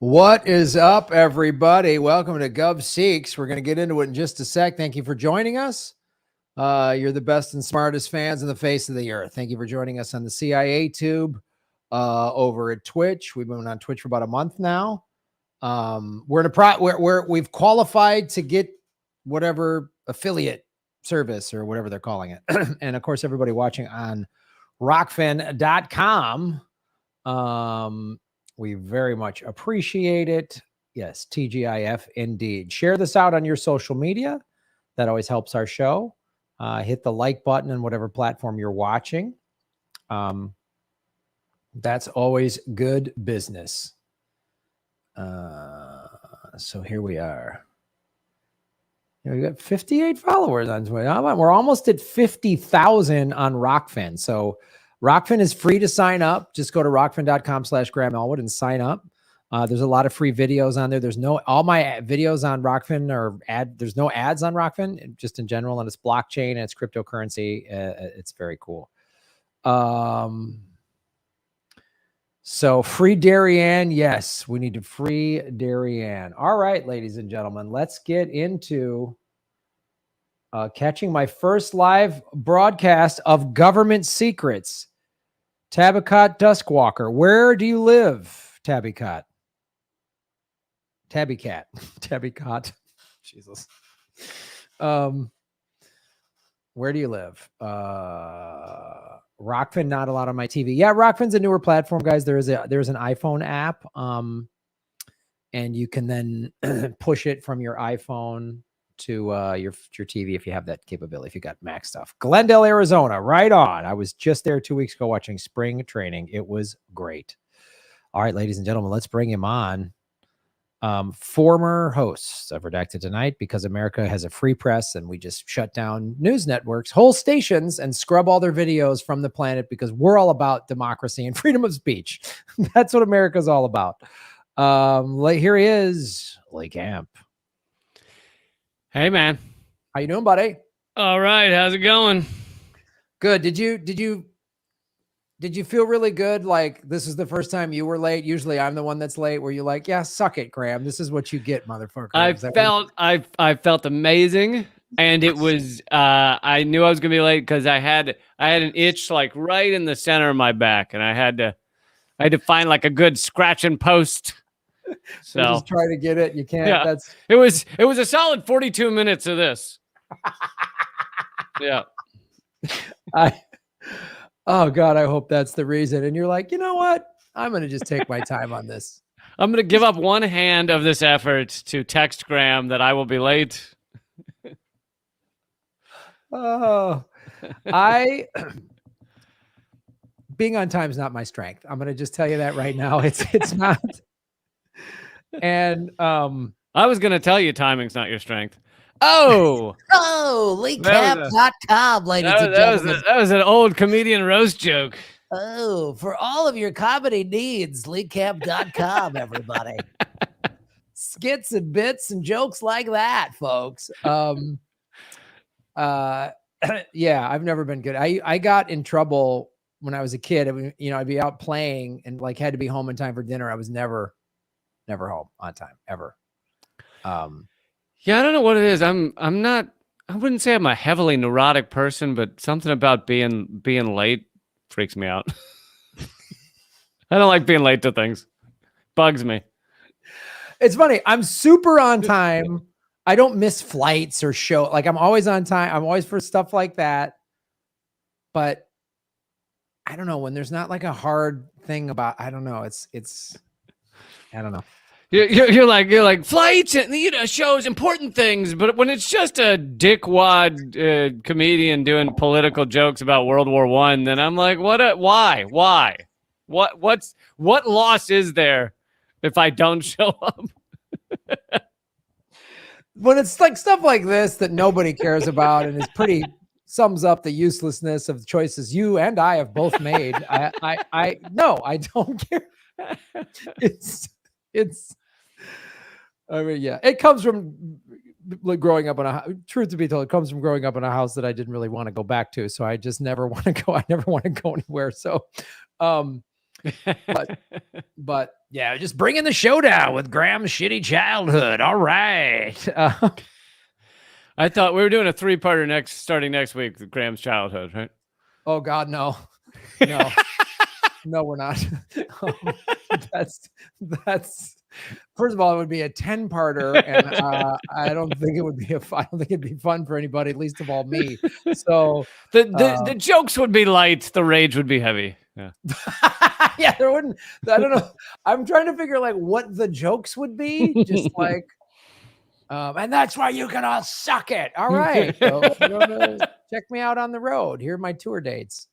What is up, everybody? Welcome to Gov Seeks. We're going to get into it in just a sec. Thank you for joining us. You're the best and smartest fans on the face of the earth. Thank you for joining us on the CIA tube over at Twitch. We've been on Twitch for about a month now. We've qualified to get whatever affiliate service or whatever they're calling it. And of course, everybody watching on rockfin.com. We very much appreciate it. Yes, TGIF indeed. Share this out on your social media. That always helps our show. Hit the like button on whatever platform you're watching. That's always good business. So here we are. We got 58 followers on Twitter. We're almost at 50,000 on Rockfin. So Rockfin is free to sign up. Just go to rockfin.com/Graham Elwood and sign up. There's a lot of free videos on there. All my videos on Rockfin there's no ads on Rockfin, just in general, and it's blockchain and it's cryptocurrency. It's very cool. So free Darien. Yes, we need to free Darien. All right, ladies and gentlemen, let's get into catching my first live broadcast of Government Secrets. Tabbycot Duskwalker, where do you live, Tabbycot? Tabbycot. Jesus. Where do you live? Rockfin, not allowed on my TV. Yeah, Rockfin's a newer platform, guys. There's an iPhone app, and you can then push it from your iPhone to your TV if you have that capability, if you got Mac stuff. Glendale, Arizona, right on. I was just there 2 weeks ago watching spring training. It was great. All right, ladies and gentlemen, let's bring him on. Former hosts of Redacted Tonight, because America has a free press and we just shut down news networks, whole stations, and scrub all their videos from the planet because we're all about democracy and freedom of speech. That's what America's all about. Here he is, Lee Camp. Hey, man. How you doing, buddy? All right. How's it going? Good. Did you feel really good? Like, this is the first time you were late. Usually I'm the one that's late, where you're like, yeah, suck it, Graham. This is what you get, motherfucker. I felt amazing. And it was, I knew I was going to be late because I had an itch like right in the center of my back, and I had to find like a good scratching post. So just try to get it. You can't. Yeah, it was a solid 42 minutes of this. Yeah. Oh God, I hope that's the reason. And you're like, you know what? I'm going to just take my time on this. I'm going to give up one hand of this effort to text Graham that I will be late. Oh, being on time is not my strength. I'm going to just tell you that right now. It's not. And I was going to tell you timing's not your strength. Oh, LeeCamp.com, ladies and gentlemen. That was an old comedian roast joke. Oh, for all of your comedy needs, LeeCamp.com, everybody. Skits and bits and jokes like that, folks. Yeah, I've never been good. I got in trouble when I was a kid. I'd be out playing and like had to be home in time for dinner. I was never home on time, ever. Yeah, I don't know what it is. I wouldn't say I'm a heavily neurotic person, but something about being late freaks me out. I don't like being late to things. Bugs me. It's funny. I'm super on time. I don't miss flights or show. Like, I'm always on time. I'm always for stuff like that. But I don't know, when there's not like a hard thing about, I don't know. It's I don't know. You're like flights and shows, important things, but when it's just a dickwad comedian doing political jokes about World War I, then I'm like, why? What loss is there if I don't show up? When it's like stuff like this that nobody cares about and is pretty sums up the uselessness of the choices you and I have both made. I don't care. I mean, yeah, it comes from growing up in truth to be told, it comes from growing up in a house that I didn't really want to go back to. So I just never want to go. I never want to go anywhere. So, But yeah, just bringing the showdown with Graham's shitty childhood. All right. I thought we were doing a 3-parter starting next week with Graham's childhood, right? Oh God, no. No. No, we're not. That's first of all, it would be a 10-parter, and I don't think it would be I don't think it'd be fun for anybody, least of all me. So the jokes would be light, the rage would be heavy. Yeah. yeah, there wouldn't. I don't know. I'm trying to figure like what the jokes would be. Just like, and that's why you can all suck it. All right. So if you wanna check me out on the road. Here are my tour dates.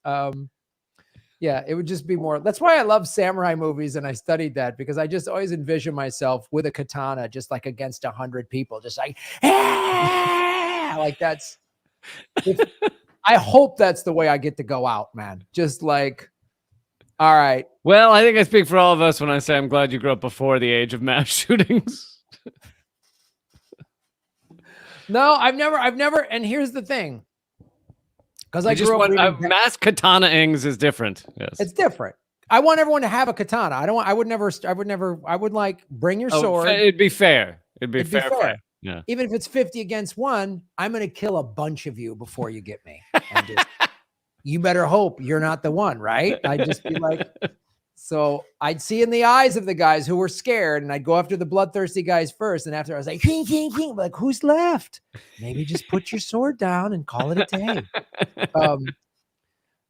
Yeah, it would just be more. That's why I love samurai movies, and I studied that because I just always envision myself with a katana, just like against 100 people, just like, like that's. I hope that's the way I get to go out, man. Just like, all right. Well, I think I speak for all of us when I say I'm glad you grew up before the age of mass shootings. No, I've never. And here's the thing. Because I grew up reading mass katana-ings is different. Yes, it's different. I want everyone to have a katana. I would like bring your sword. It'd be fair. It'd be fair. Yeah. Even if it's 50 against 1, I'm going to kill a bunch of you before you get me. And just, you better hope you're not the one, right? I'd just be like, so I'd see in the eyes of the guys who were scared, and I'd go after the bloodthirsty guys first. And after I was like, king, king, king, like, who's left? Maybe just put your sword down and call it a day.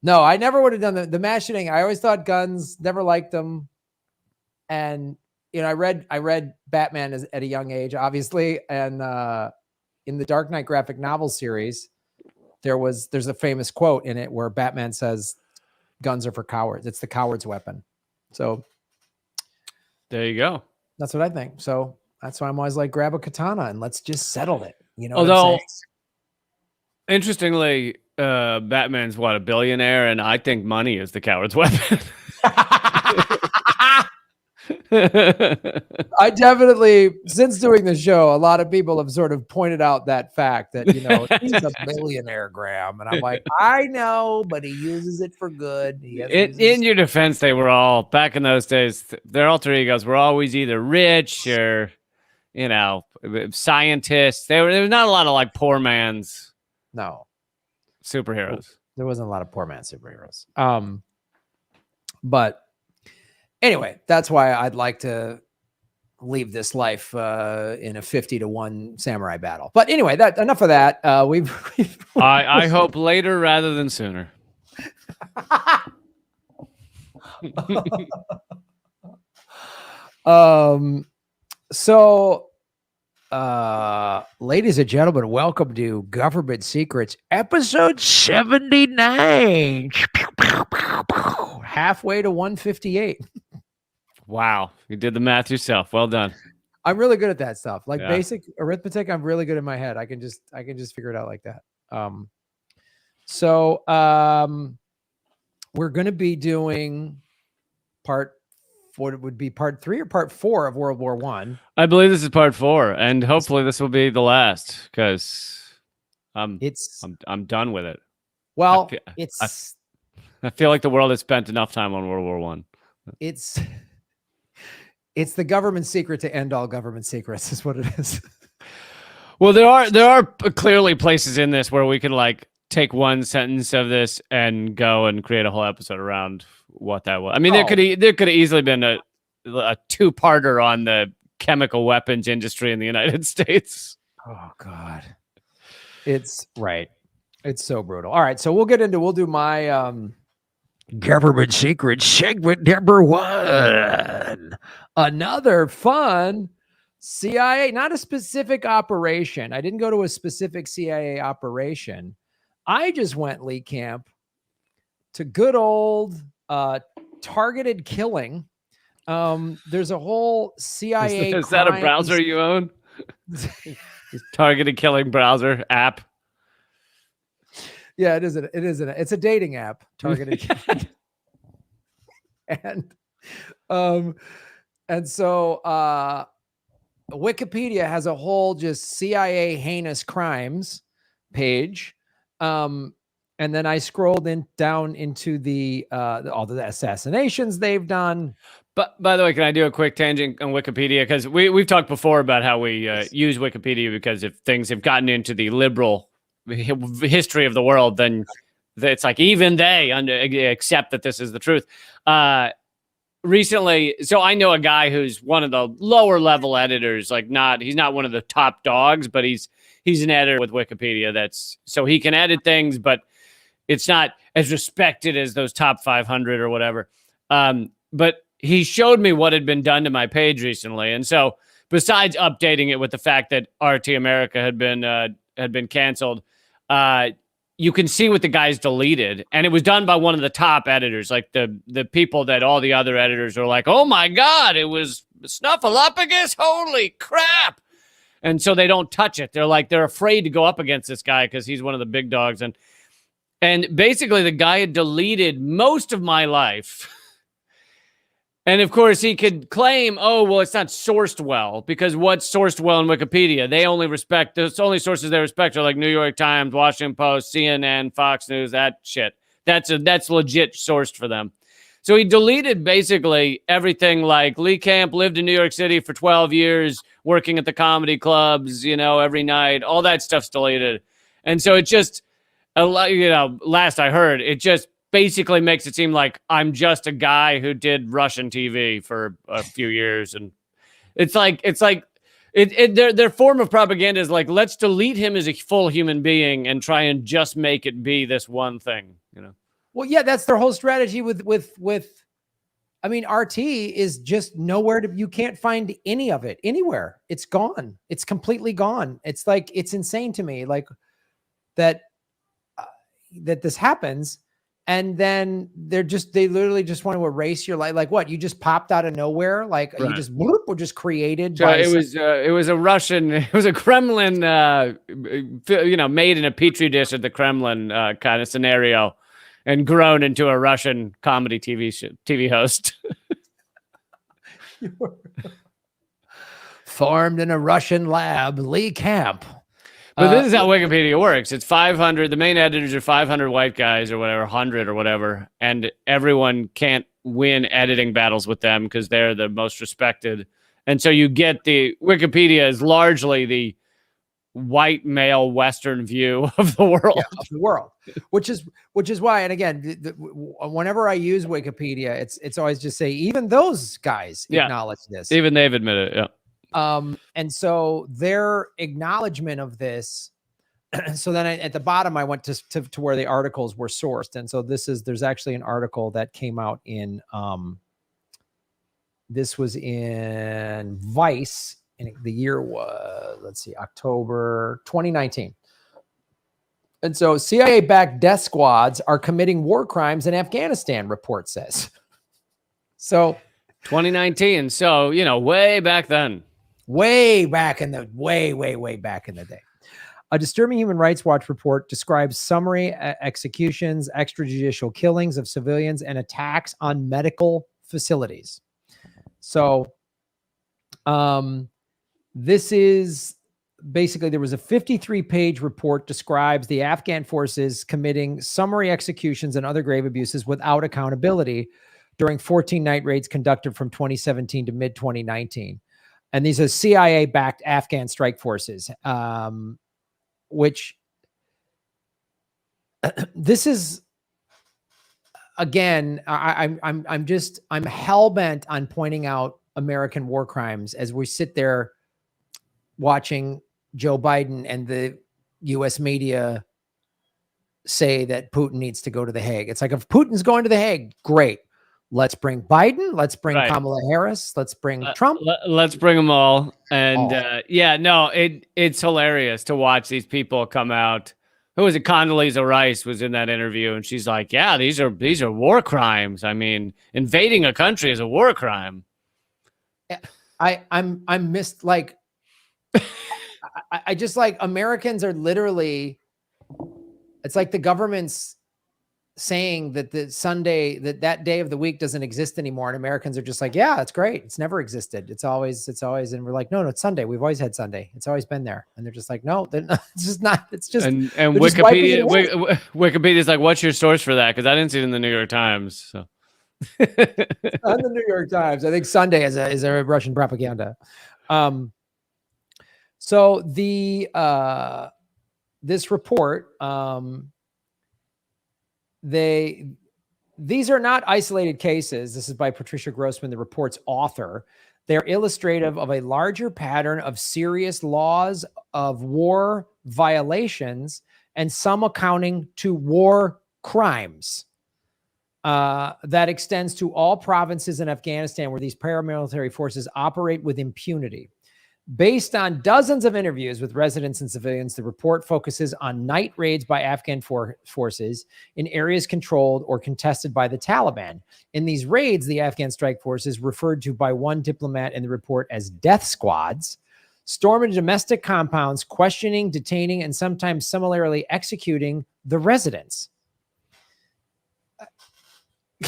No, I never would have done the mass shooting. I always thought guns, never liked them. And, you know, I read Batman at a young age, obviously. And in the Dark Knight graphic novel series, there's a famous quote in it where Batman says, guns are for cowards. It's the coward's weapon. So there you go. That's what I think. So that's why I'm always like, grab a katana and let's just settle it. You know, although interestingly, Batman's a billionaire, and I think money is the coward's weapon. I definitely, since doing the show, a lot of people have sort of pointed out that fact that, you know, he's a billionaire, Graham. And I'm like, I know, but he uses it for good. In your defense, they were all, back in those days, their alter egos were always either rich or, you know, scientists. There was not a lot of like poor man's superheroes. There wasn't a lot of poor man superheroes. But anyway, that's why I'd like to leave this life in a 50-1 samurai battle. But anyway, enough of that. I hope later rather than sooner. So, ladies and gentlemen, welcome to Government Secrets, episode 79. Halfway to 158. Wow, you did the math yourself. Well done. I'm really good at that stuff. Like basic arithmetic, I'm really good in my head. I can just figure it out like that. So we're going to be doing what would be part 3 or part 4 of World War I. I believe this is part 4, and hopefully this will be the last because I'm done with it. Well, I feel like the world has spent enough time on World War I. It's the government secret to end all government secrets is what it is. Well, there are clearly places in this where we can like take one sentence of this and go and create a whole episode around what that was. I mean, there could have easily been a 2-parter on the chemical weapons industry in the United States. Oh God. It's right. It's so brutal. All right. So we'll do my government secret segment number 1. Another fun CIA, not a specific operation. I didn't go to a specific CIA operation. I just went, Lee Camp, to good old targeted killing. There's a whole CIA. Is that a browser you own? Targeted killing browser app. Yeah, it is. It's a dating app. Targeted killing. And so Wikipedia has a whole just CIA heinous crimes page. And then I scrolled down into all the assassinations they've done. But by the way, can I do a quick tangent on Wikipedia? Because we've talked before about how we use Wikipedia because if things have gotten into the liberal history of the world, then it's like even they accept that this is the truth. Recently, so I know a guy who's one of the lower level editors, like he's not one of the top dogs, but he's an editor with Wikipedia. So he can edit things, but it's not as respected as those top 500 or whatever. But he showed me what had been done to my page recently. And so besides updating it with the fact that RT America had been canceled, you can see what the guys deleted. And it was done by one of the top editors, like the people that all the other editors are like, oh my God, it was Snuffleupagus. Holy crap. And so they don't touch it. They're afraid to go up against this guy because he's one of the big dogs. And basically the guy had deleted most of my life. And of course, he could claim, oh, well, it's not sourced well, because what's sourced well in Wikipedia? The only sources they respect are like New York Times, Washington Post, CNN, Fox News, that shit. That's legit sourced for them. So he deleted basically everything like Lee Camp lived in New York City for 12 years, working at the comedy clubs, every night. All that stuff's deleted. And so it just, last I heard, it just basically makes it seem like I'm just a guy who did Russian TV for a few years. And it's like their form of propaganda is like, let's delete him as a full human being and try and just make it be this one thing, Well, yeah, that's their whole strategy with I mean, RT is just nowhere you can't find any of it anywhere. It's gone. It's completely gone. It's like, it's insane to me, like that this happens. And then they literally just want to erase your life. Like what? You just popped out of nowhere. Like right. You just whoop, or just created. So it was a Russian, it was a Kremlin, made in a petri dish at the Kremlin kind of scenario, and grown into a Russian comedy TV host. Formed in a Russian lab, Lee Camp. But this is how Wikipedia works. It's 500. The main editors are 500 white guys or whatever, 100 or whatever. And everyone can't win editing battles with them because they're the most respected. And so you get Wikipedia is largely the white male Western view of the world. Yeah, of the world, which is why. And again, whenever I use Wikipedia, it's always just say, even those guys acknowledge this. Even they've admitted it. Yeah. And so their acknowledgement of this, so then at the bottom, I went to where the articles were sourced. And so there's actually an article that came out in, this was in Vice, and the year was, let's see, October 2019. And so CIA-backed death squads are committing war crimes in Afghanistan, report says. So 2019. So, way back then. Way back in the way back in the day. A disturbing Human Rights Watch report describes summary executions, extrajudicial killings of civilians, and attacks on medical facilities. So this is basically, there was a 53-page report describes the Afghan forces committing summary executions and other grave abuses without accountability during 14 night raids conducted from 2017 to mid-2019. And these are CIA-backed Afghan strike forces, which this is, again, I'm hell-bent on pointing out American war crimes as we sit there watching Joe Biden and the US media say that Putin needs to go to The Hague. It's like, if Putin's going to The Hague, great. Let's bring Biden. Let's bring Kamala Harris. Let's bring Trump. Let's bring them all. And it's hilarious to watch these people come out. Who was it? Condoleezza Rice was in that interview, and she's like, "Yeah, these are war crimes. I mean, invading a country is a war crime." I'm missed. Like, I just like, Americans are literally. It's like the government's saying that the Sunday, that day of the week doesn't exist anymore. And Americans are just like, yeah, it's great. It's never existed. It's always, and we're like, no, it's Sunday. We've always had Sunday. It's always been there. And they're just like, no, it's just not, it's just, and Wikipedia, Wikipedia is like, what's your source for that? Because I didn't see it in the New York Times. So on the New York Times, I think Sunday is a Russian propaganda. So this report, these are not isolated cases. This is by Patricia Grossman, the report's author. They're illustrative of a larger pattern of serious laws of war violations and some accounting to war crimes that extends to all provinces in Afghanistan where these paramilitary forces operate with impunity. Based on dozens of interviews with residents and civilians, the report focuses on night raids by Afghan forces in areas controlled or contested by the Taliban. In these raids, the Afghan strike forces, referred to by one diplomat in the report as death squads, storm into domestic compounds, questioning, detaining, and sometimes similarly executing the residents.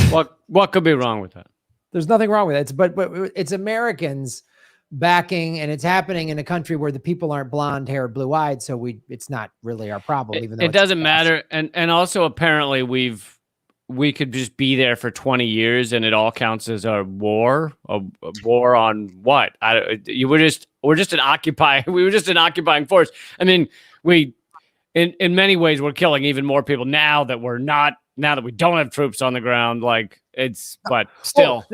What could be wrong with that? There's nothing wrong with it. But it's Americans backing, and it's happening in a country where the people aren't blonde hair, blue eyed. So it's not really our problem, even though it doesn't matter. And also apparently we could just be there for 20 years and it all counts as a war on what? We were just an occupying force. I mean, in many ways we're killing even more people now that we don't have troops on the ground. But still.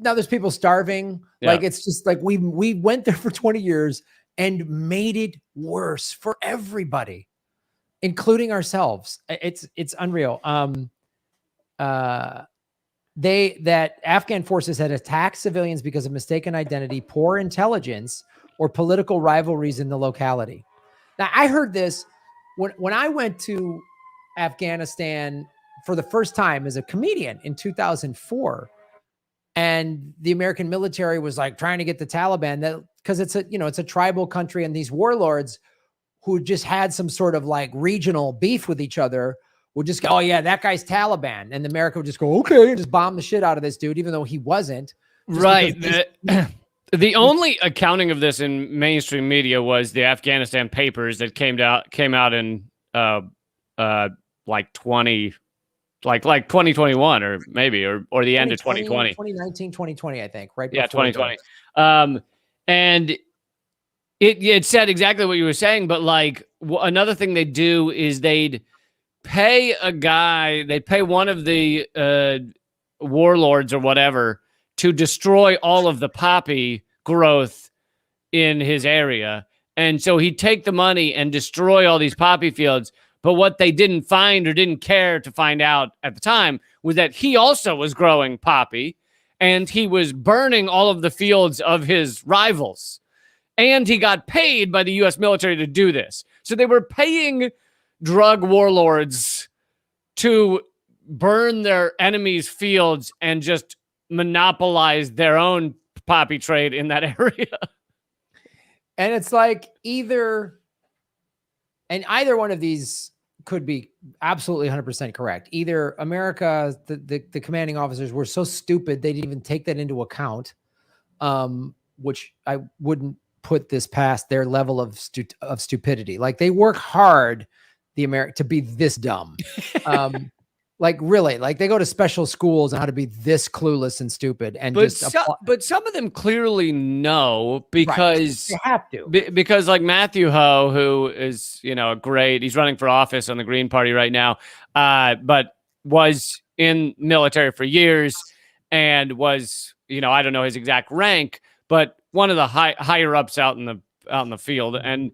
Now there's people starving. Yeah. Like, it's just like we went there for 20 years and made it worse for everybody, including ourselves. It's unreal. That Afghan forces had attacked civilians because of mistaken identity, poor intelligence, or political rivalries in the locality. Now, I heard this when I went to Afghanistan for the first time as a comedian in 2004, and the American military was like trying to get the Taliban, because it's a tribal country, and these warlords who just had some sort of like regional beef with each other would just go, oh yeah, that guy's Taliban. And America would just go, okay, and just bomb the shit out of this dude, even though he wasn't. Right. The only accounting of this in mainstream media was the Afghanistan papers that came out in like 2021 or maybe, or the end of 2020. 2019, 2020, I think, right? Yeah, 2020. And it said exactly what you were saying, but like another thing they do is they'd pay one of the warlords or whatever to destroy all of the poppy growth in his area. And so he'd take the money and destroy all these poppy fields. But what they didn't find or didn't care to find out at the time was that he also was growing poppy, and he was burning all of the fields of his rivals. And he got paid by the U.S. military to do this. So they were paying drug warlords to burn their enemies' fields and just monopolize their own poppy trade in that area. And it's like either one of these could be absolutely 100% correct. Either America, the commanding officers were so stupid they didn't even take that into account, which I wouldn't put this past their level of stupidity. Like, they work hard, to be this dumb. Like, really, like they go to special schools on how to be this clueless and stupid. And but some of them clearly know, because they have to. Because like Matthew Ho, who is, he's running for office on the Green Party right now, but was in military for years and was, I don't know his exact rank, but one of the higher ups out in the field. And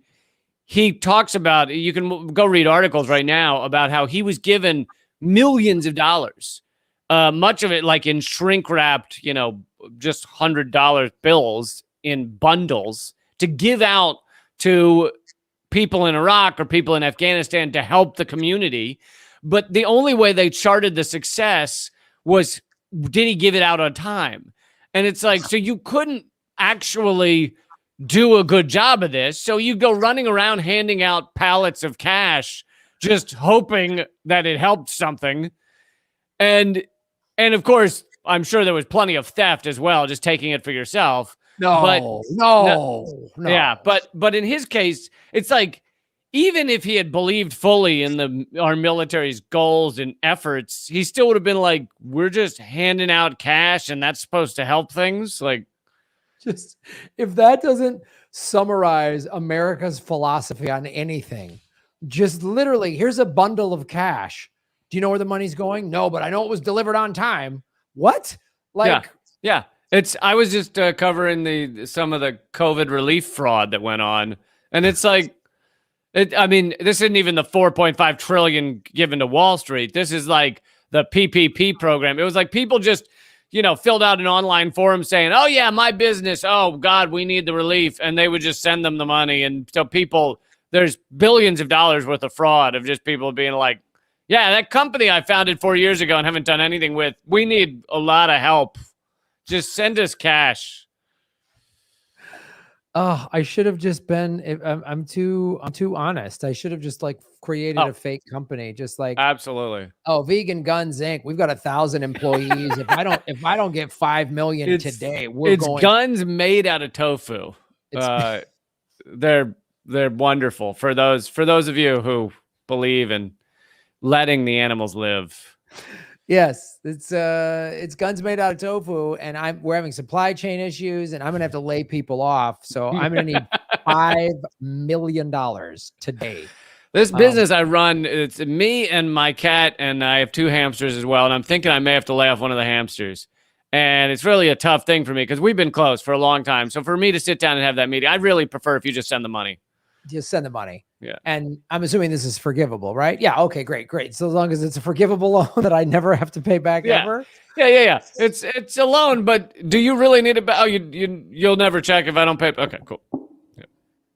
he talks about, you can go read articles right now about how he was given millions of dollars, much of it like in shrink wrapped, just $100 bills in bundles to give out to people in Iraq or people in Afghanistan to help the community. But the only way they charted the success was, did he give it out on time? And it's like, so you couldn't actually do a good job of this. So you go running around handing out pallets of cash, just hoping that it helped something. And of course, I'm sure there was plenty of theft as well, just taking it for yourself. No. Yeah, but in his case, it's like even if he had believed fully in our military's goals and efforts, he still would have been like, we're just handing out cash and that's supposed to help things. Like, just if that doesn't summarize America's philosophy on anything, just literally, here's a bundle of cash. Do you know where the money's going? No, but I know it was delivered on time. What? Like, yeah. I was just covering some of the COVID relief fraud that went on, and it's like, I mean, this isn't even the 4.5 trillion given to Wall Street. This is like the PPP program. It was like people just, filled out an online forum saying, "Oh yeah, my business. Oh God, we need the relief," and they would just send them the money. And so there's billions of dollars worth of fraud of just people being like, "Yeah, that company I founded 4 years ago and haven't done anything with. We need a lot of help. Just send us cash." Oh, I should have just been. I'm too honest. I should have just like created a fake company, just like absolutely. Oh, Vegan Guns Inc. We've got 1,000 employees. if I don't get 5 million today, it's guns made out of tofu. They're wonderful for those of you who believe in letting the animals live. Yes, it's guns made out of tofu, and we're having supply chain issues, and I'm gonna have to lay people off. So I'm gonna need $5 million today. This business I run, it's me and my cat, and I have 2 hamsters as well. And I'm thinking I may have to lay off one of the hamsters. And it's really a tough thing for me because we've been close for a long time. So for me to sit down and have that meeting, I'd really prefer if you just send the money. Just send the money. Yeah. And I'm assuming this is forgivable, right? Yeah. Okay, great. So as long as it's a forgivable loan that I never have to pay back ever. Yeah. It's a loan, but do you really need it back? Oh, you'll never check if I don't pay. Okay, cool. Yeah.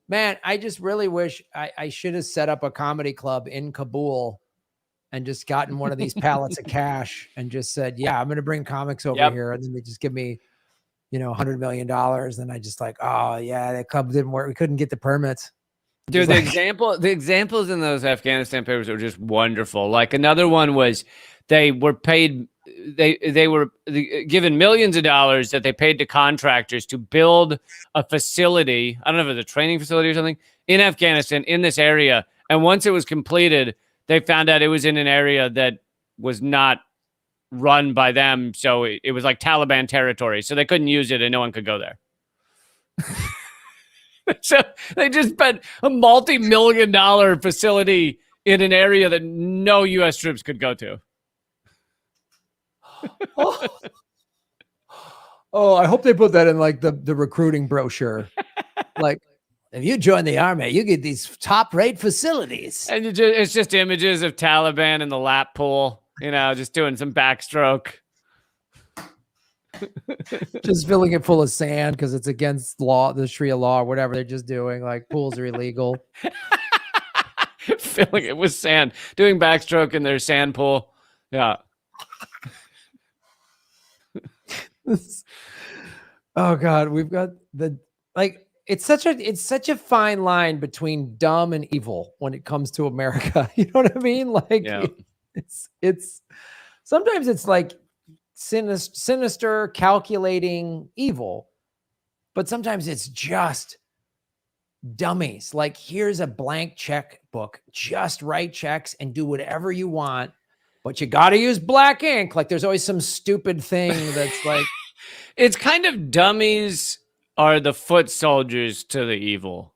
Man, I just really wish I should have set up a comedy club in Kabul and just gotten one of these pallets of cash and just said, yeah, I'm going to bring comics over here. And then they just give me, $100 million. And I just like, oh yeah, that club didn't work. We couldn't get the permits. Dude, the examples in those Afghanistan papers are just wonderful. Like another one was they were paid, they were given millions of dollars that they paid to contractors to build a facility. I don't know if it was a training facility or something in Afghanistan in this area. And once it was completed, they found out it was in an area that was not run by them. So it was like Taliban territory. So they couldn't use it and no one could go there. So they just spent a multi-million-dollar facility in an area that no U.S. troops could go to. Oh, I hope they put that in like the recruiting brochure. Like, if you join the army, you get these top-rate facilities. And it's just images of Taliban in the lap pool, just doing some backstroke. Just filling it full of sand because it's against the Sharia law or whatever they're just doing. Like, pools are illegal. Filling it with sand, doing backstroke in their sand pool. Yeah. Oh God, we've got it's such a fine line between dumb and evil when it comes to America. You know what I mean? Like, it's sometimes it's like sinister, calculating evil, but sometimes it's just dummies. Like, here's a blank checkbook, just write checks and do whatever you want, but you got to use black ink. Like, there's always some stupid thing that's like, it's kind of dummies are the foot soldiers to the evil.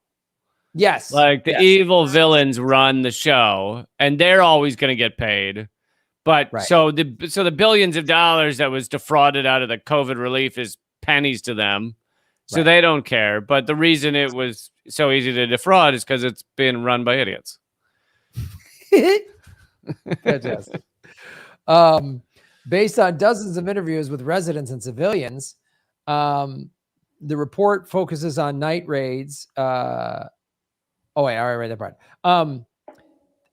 Yes. Like the evil villains run the show and they're always going to get paid. But so the billions of dollars that was defrauded out of the COVID relief is pennies to them. So they don't care. But the reason it was so easy to defraud is because it's been run by idiots. Fantastic. Based on dozens of interviews with residents and civilians, the report focuses on night raids. I already read that part.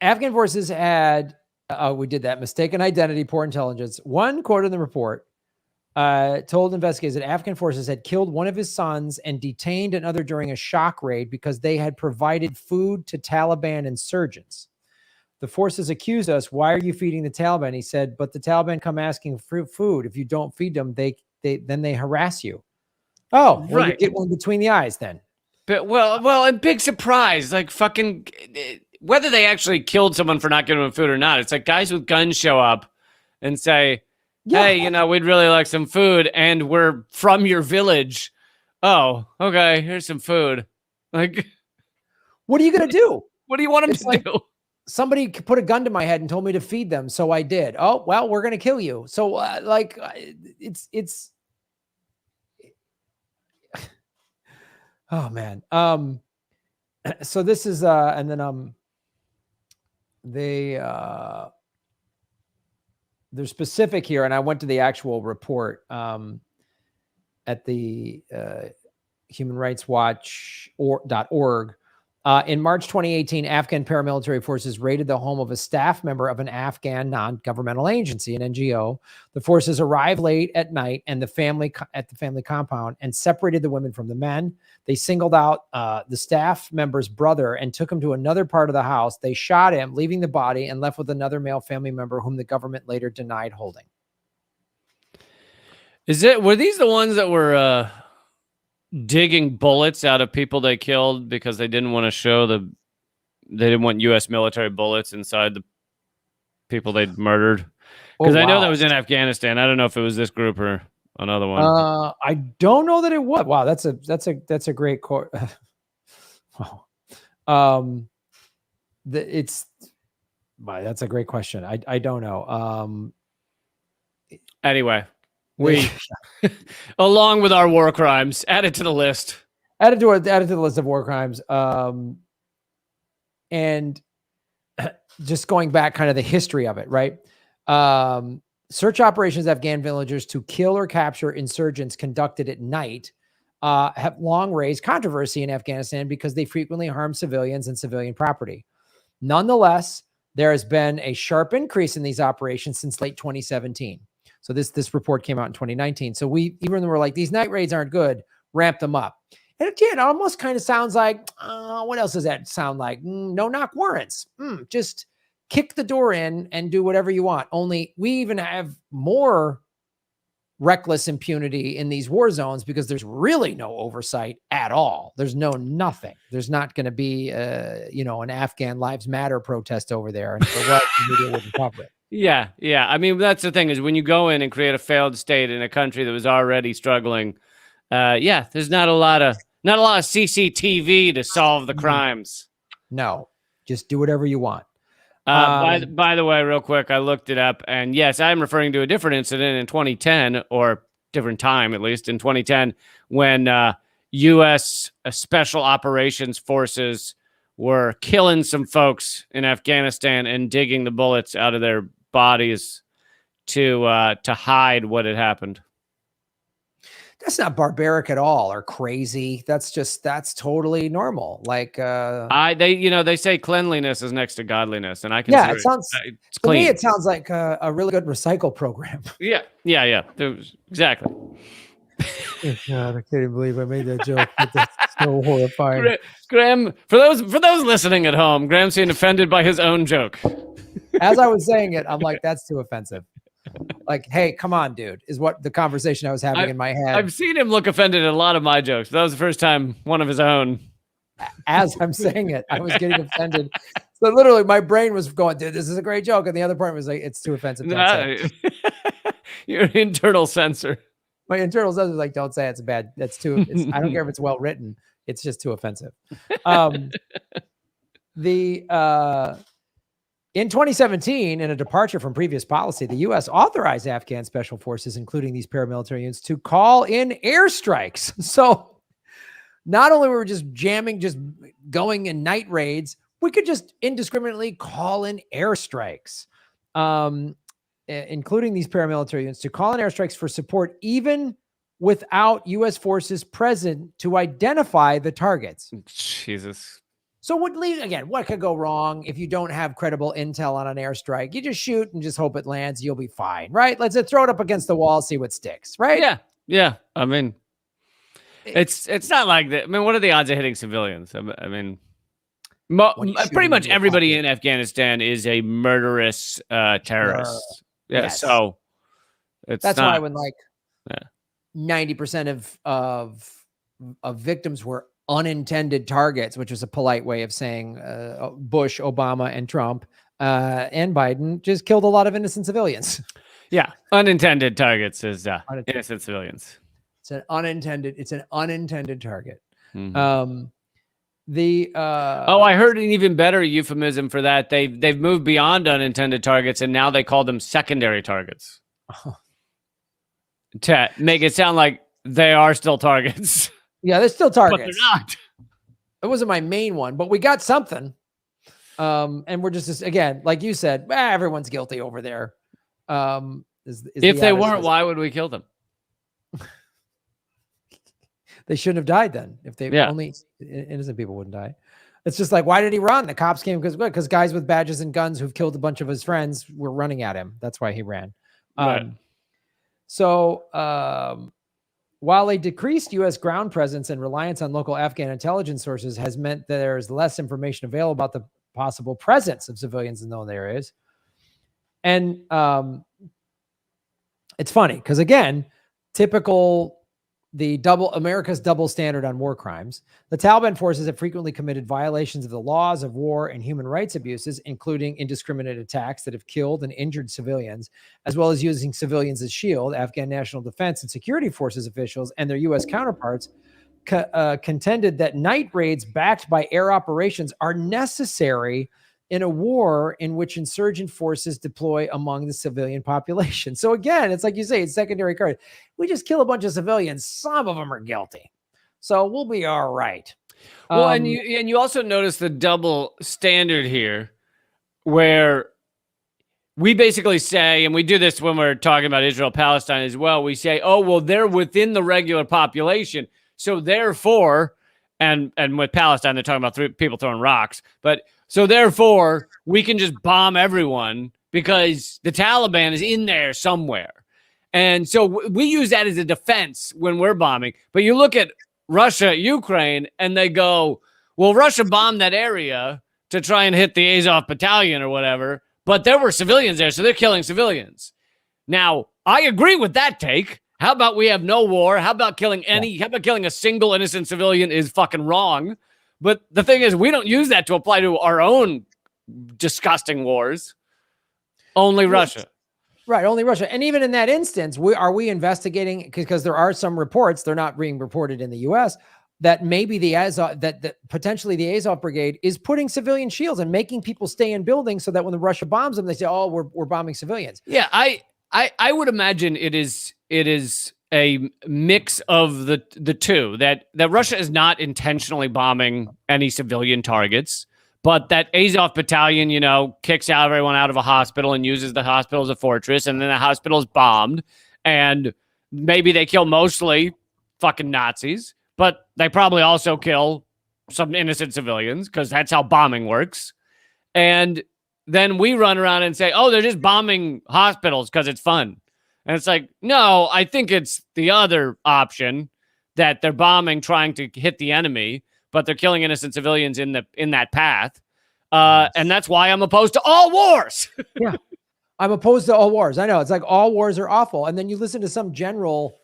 Afghan forces had, we did that, mistaken identity, poor intelligence. One quote in the report told investigators that Afghan forces had killed one of his sons and detained another during a shock raid because they had provided food to Taliban insurgents. The forces accused us. Why are you feeding the Taliban? He said, but the Taliban come asking for food. If you don't feed them, then they harass you. Oh, well, you Right. get one between the eyes then. But well, and big surprise, like fucking whether they actually killed someone for not giving them food or not. It's like guys with guns show up and say, "Hey, you know, we'd really like some food, and we're from your village." Oh, okay, here's some food. Like, what are you gonna do? What do you want them to do? Somebody put a gun to my head and told me to feed them, so I did. Oh, well, we're gonna kill you. So, it's. Oh man. So this is and then they're specific here, and I went to the actual report at the Human Rights Watch .org. In March 2018, Afghan paramilitary forces raided the home of a staff member of an Afghan non-governmental agency, an NGO. The forces arrived late at night and the family compound and separated the women from the men. They singled out the staff member's brother and took him to another part of the house. They shot him, leaving the body, and left with another male family member whom the government later denied holding. Were these the ones that were digging bullets out of people they killed because they didn't want to show they didn't want U.S. military bullets inside the people they'd murdered? Because I know that was in Afghanistan. I don't know if it was this group or another one. I don't know that it was. Wow, that's a great quote. Wow. That's a great question. I don't know. Anyway, we along with our war crimes, added to the list. Added to the list of war crimes. And just going back kind of the history of it, right? Search operations Afghan villagers to kill or capture insurgents conducted at night have long raised controversy in Afghanistan because they frequently harm civilians and civilian property. Nonetheless, there has been a sharp increase in these operations since late 2017. So this report came out in 2019. So even though we're like, these night raids aren't good, ramp them up. And it almost kind of sounds like, what else does that sound like? No knock warrants. Just kick the door in and do whatever you want. Only we even have more reckless impunity in these war zones because there's really no oversight at all. There's nothing. There's not going to be, an Afghan Lives Matter protest over there. And for what, the media wouldn't cover it. Yeah. I mean, that's the thing is when you go in and create a failed state in a country that was already struggling, there's not a lot of CCTV to solve the crimes. No, just do whatever you want. By the way, real quick, I looked it up, and yes, I'm referring to a different incident in 2010, or different time at least in 2010, when U.S. Special Operations Forces were killing some folks in Afghanistan and digging the bullets out of their bodies to hide what had happened. That's not barbaric at all or crazy. That's totally normal. Like they say cleanliness is next to godliness, and I can it sounds it's clean. To me it sounds like a really good recycle program. Yeah. Exactly. God, I can't even believe I made that joke. That's so horrifying. Graham, for those listening at home, Graham seemed offended by his own joke. As I was saying it, I'm like, that's too offensive. Like, hey, come on, dude, is what the conversation I was having in my head. I've seen him look offended at a lot of my jokes. That was the first time one of his own. As I'm saying it, I was getting offended. So literally my brain was going, dude, this is a great joke. And the other part was like, it's too offensive. Your internal censor. My internal censor was like, don't say it's bad. That's too, I don't care if it's well written. It's just too offensive. In 2017, in a departure from previous policy, the U.S. authorized Afghan special forces, including these paramilitary units, to call in airstrikes. So not only were we just going in night raids, we could just indiscriminately call in airstrikes, including these paramilitary units, to call in airstrikes for support, even without U.S. forces present to identify the targets. Jesus. So what could go wrong if you don't have credible intel on an airstrike? You just shoot and just hope it lands. You'll be fine, right? Let's throw it up against the wall, see what sticks, right? Yeah. I mean, it's not like that. I mean, what are the odds of hitting civilians? I mean, Pretty much everybody in Afghanistan is a murderous terrorist. Yeah, Yes. so that's why when like 90% of victims were unintended targets, which was a polite way of saying Bush, Obama, and Trump and Biden just killed a lot of innocent civilians. Yeah, unintended targets is innocent civilians. It's an unintended target. Mm-hmm. I heard an even better euphemism for that. They've moved beyond unintended targets and now they call them secondary targets. To make it sound like they are still targets. Yeah, they're still targets. But they're not. It wasn't my main one, but we got something. And we're just again, like you said, everyone's guilty over there. If they weren't, why would we kill them? They shouldn't have died then. If they only innocent people wouldn't die. It's just like, why did he run? The cops came because guys with badges and guns who've killed a bunch of his friends were running at him. That's why he ran. Right. So while a decreased U.S. ground presence and reliance on local Afghan intelligence sources has meant that there's less information available about the possible presence of civilians in those areas. And it's funny because, again, typical America's double standard on war crimes. The Taliban forces have frequently committed violations of the laws of war and human rights abuses, including indiscriminate attacks that have killed and injured civilians, as well as using civilians as shield. Afghan National Defense and Security Forces officials and their U.S. counterparts contended that night raids backed by air operations are necessary in a war in which insurgent forces deploy among the civilian population. So again, it's like you say, it's secondary card. We just kill a bunch of civilians. Some of them are guilty. So we'll be all right. Well, and you also notice the double standard here where we basically say, and we do this when we're talking about Israel, Palestine as well. We say, oh, well, they're within the regular population. So therefore, and with Palestine, they're talking about people throwing rocks, but so therefore, we can just bomb everyone because the Taliban is in there somewhere. And so we use that as a defense when we're bombing. But you look at Russia, Ukraine, and they go, well, Russia bombed that area to try and hit the Azov battalion or whatever, but there were civilians there, so they're killing civilians. Now, I agree with that take. How about we have no war? How about killing how about killing a single innocent civilian is fucking wrong? But the thing is, we don't use that to apply to our own disgusting wars. Only Russia. Right, only Russia. And even in that instance, are we investigating, because there are some reports, they're not being reported in the U.S., that maybe the Azov, that potentially the Azov brigade is putting civilian shields and making people stay in buildings so that when the Russia bombs them, they say, oh, we're bombing civilians. Yeah, I would imagine it is a mix of the two, that Russia is not intentionally bombing any civilian targets, but that Azov battalion, kicks everyone out of a hospital and uses the hospital as a fortress, and then the hospital is bombed, and maybe they kill mostly fucking Nazis, but they probably also kill some innocent civilians because that's how bombing works. And then we run around and say, oh, they're just bombing hospitals because it's fun. And it's like, no, I think it's the other option, that they're bombing, trying to hit the enemy, but they're killing innocent civilians in that path. And that's why I'm opposed to all wars. Yeah, I'm opposed to all wars. I know, it's like all wars are awful. And then you listen to some general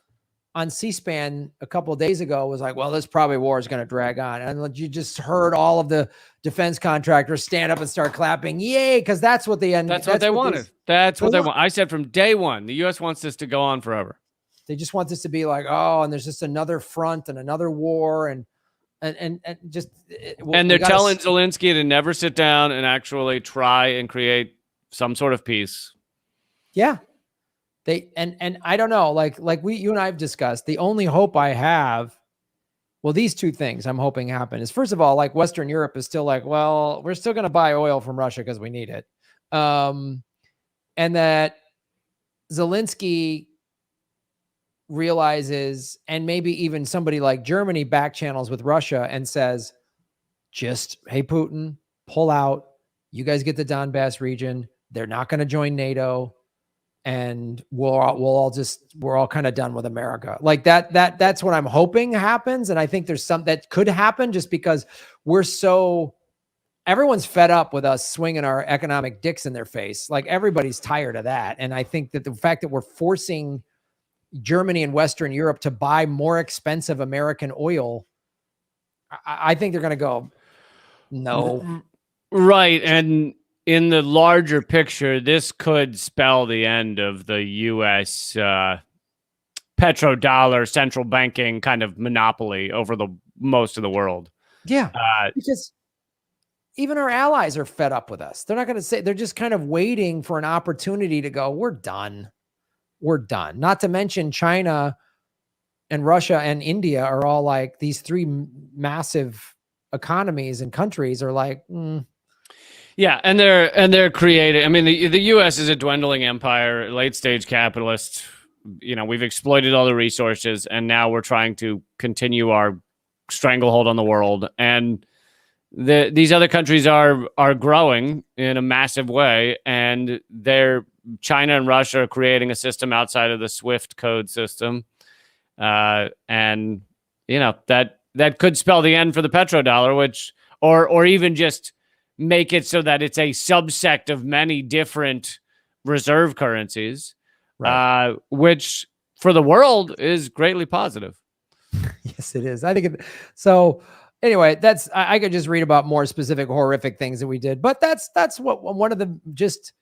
on C-SPAN a couple of days ago was like, well, this probably war is going to drag on. And you just heard all of the defense contractors stand up and start clapping. Yay. Because that's what they wanted. That's what they want. I said from day one, the U.S. wants this to go on forever. They just want this to be like, oh, and there's just another front and another war. And they're telling Zelensky to never sit down and actually try and create some sort of peace. Yeah. And I don't know, like you and I have discussed, the only hope I have, well, these two things I'm hoping happen is, first of all, like Western Europe is still like, well, we're still going to buy oil from Russia because we need it. And that Zelensky realizes, and maybe even somebody like Germany back channels with Russia and says, just, hey, Putin, pull out. You guys get the Donbass region. They're not going to join NATO. And we're all kind of done with America. Like that's what I'm hoping happens. And I think there's some that could happen just because we're so everyone's fed up with us swinging our economic dicks in their face. Like everybody's tired of that. And I think that the fact that we're forcing Germany and Western Europe to buy more expensive American oil, I think they're going to go, no. Right. And in the larger picture, this could spell the end of the U.S. petrodollar central banking kind of monopoly over the most of the world. Yeah. Because even our allies are fed up with us. They're not going to say, they're just kind of waiting for an opportunity to go, we're done. We're done. Not to mention China and Russia and India are all like, these three massive economies and countries are like, Yeah, and they're creating. I mean, the U.S. is a dwindling empire, late stage capitalist. You know, we've exploited all the resources, and now we're trying to continue our stranglehold on the world. And these other countries are growing in a massive way, and China and Russia are creating a system outside of the SWIFT code system, and you know that could spell the end for the petrodollar, which or even just make it so that it's a subsect of many different reserve currencies, right. Which for the world is greatly positive. Yes, it is. I think so. Anyway, I could just read about more specific horrific things that we did, but that's what one of the just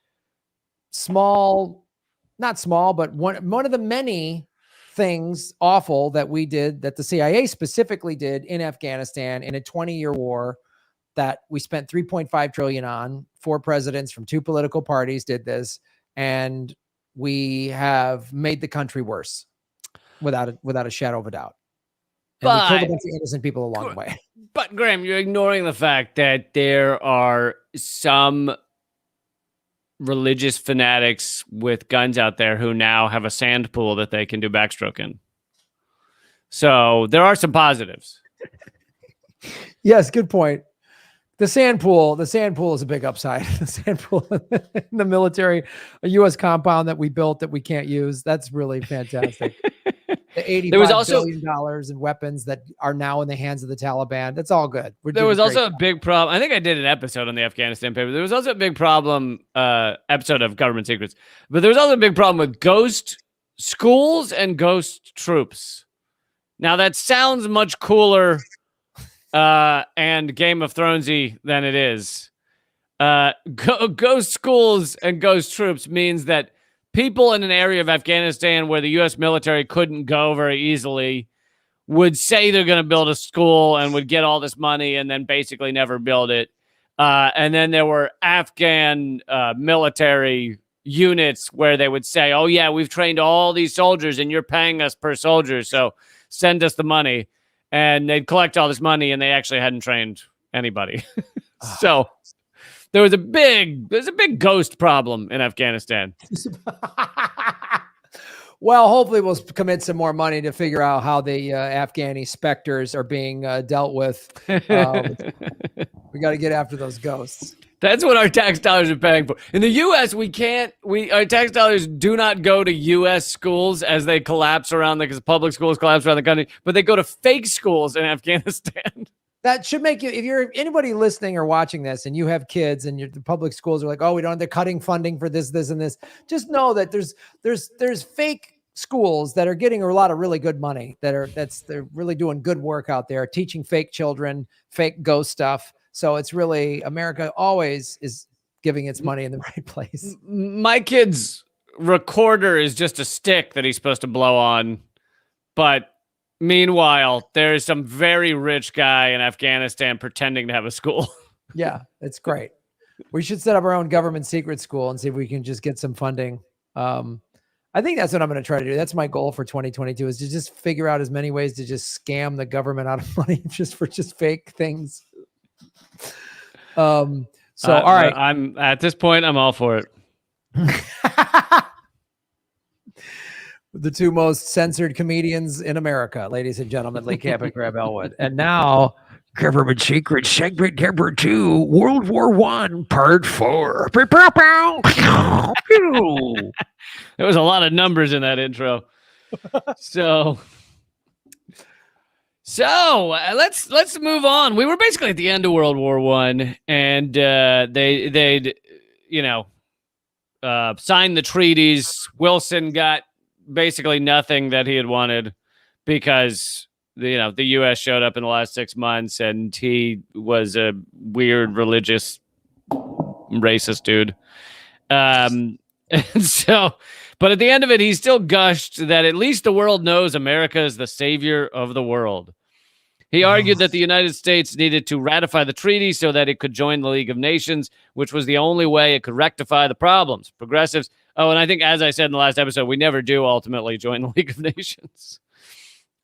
not small, but one of the many things awful that we did, that the CIA specifically did in Afghanistan in a 20-year war that we spent $3.5 trillion on. 4 presidents from 2 political parties did this, and we have made the country worse without a shadow of a doubt. And we killed a bunch of innocent people along the way. But Graham, you're ignoring the fact that there are some religious fanatics with guns out there who now have a sand pool that they can do backstroke in. So there are some positives. Yes, good point. The sand pool is a big upside. The sand pool in the military, a U.S. compound that we built that we can't use. That's really fantastic. The $85 billion in weapons that are now in the hands of the Taliban. That's all good. There was also a big problem. I think I did an episode on the Afghanistan paper. There was also a big problem, episode of Government Secrets. But there was also a big problem with ghost schools and ghost troops. Now, that sounds much cooler and Game of Thronesy than it is. Ghost schools and ghost troops means that people in an area of Afghanistan where the U.S. military couldn't go very easily would say they're going to build a school and would get all this money and then basically never build it. And then there were Afghan military units where they would say, oh, yeah, we've trained all these soldiers and you're paying us per soldier, so send us the money. And they'd collect all this money and they actually hadn't trained anybody. So there's a big ghost problem in Afghanistan. Well, hopefully we'll commit some more money to figure out how the Afghani specters are being dealt with. We got to get after those ghosts. That's what our tax dollars are paying for. In the U.S., our tax dollars do not go to U.S. schools as they collapse around because public schools collapse around the country, but they go to fake schools in Afghanistan. That should make you, if you're anybody listening or watching this and you have kids and the public schools are like, oh, they're cutting funding for this, and this. Just know that there's fake schools that are getting a lot of really good money they're really doing good work out there, teaching fake children, fake ghost stuff. So it's really, America always is giving its money in the right place. My kid's recorder is just a stick that he's supposed to blow on, but meanwhile, there's some very rich guy in Afghanistan pretending to have a school. Yeah, it's great. We should set up our own government secret school and see if we can just get some funding. I think that's what I'm going to try to do. That's my goal for 2022 is to just figure out as many ways to just scam the government out of money just for fake things. All right. I'm at this point, I'm all for it. The 2 most censored comedians in America, ladies and gentlemen, Lee Camp and Graham Elwood. And now, Government Secret segment number 2, World War I, Part 4. There was a lot of numbers in that intro. So So let's move on. We were basically at the end of World War I, and they'd signed the treaties. Wilson got basically nothing that he had wanted because the U.S. showed up in the last 6 months, and he was a weird religious racist dude. And so, but at the end of it, he still gushed that at least the world knows America is the savior of the world. He argued that the United States needed to ratify the treaty so that it could join the League of Nations, which was the only way it could rectify the problems. Progressives, and I think, as I said in the last episode, we never do ultimately join the League of Nations,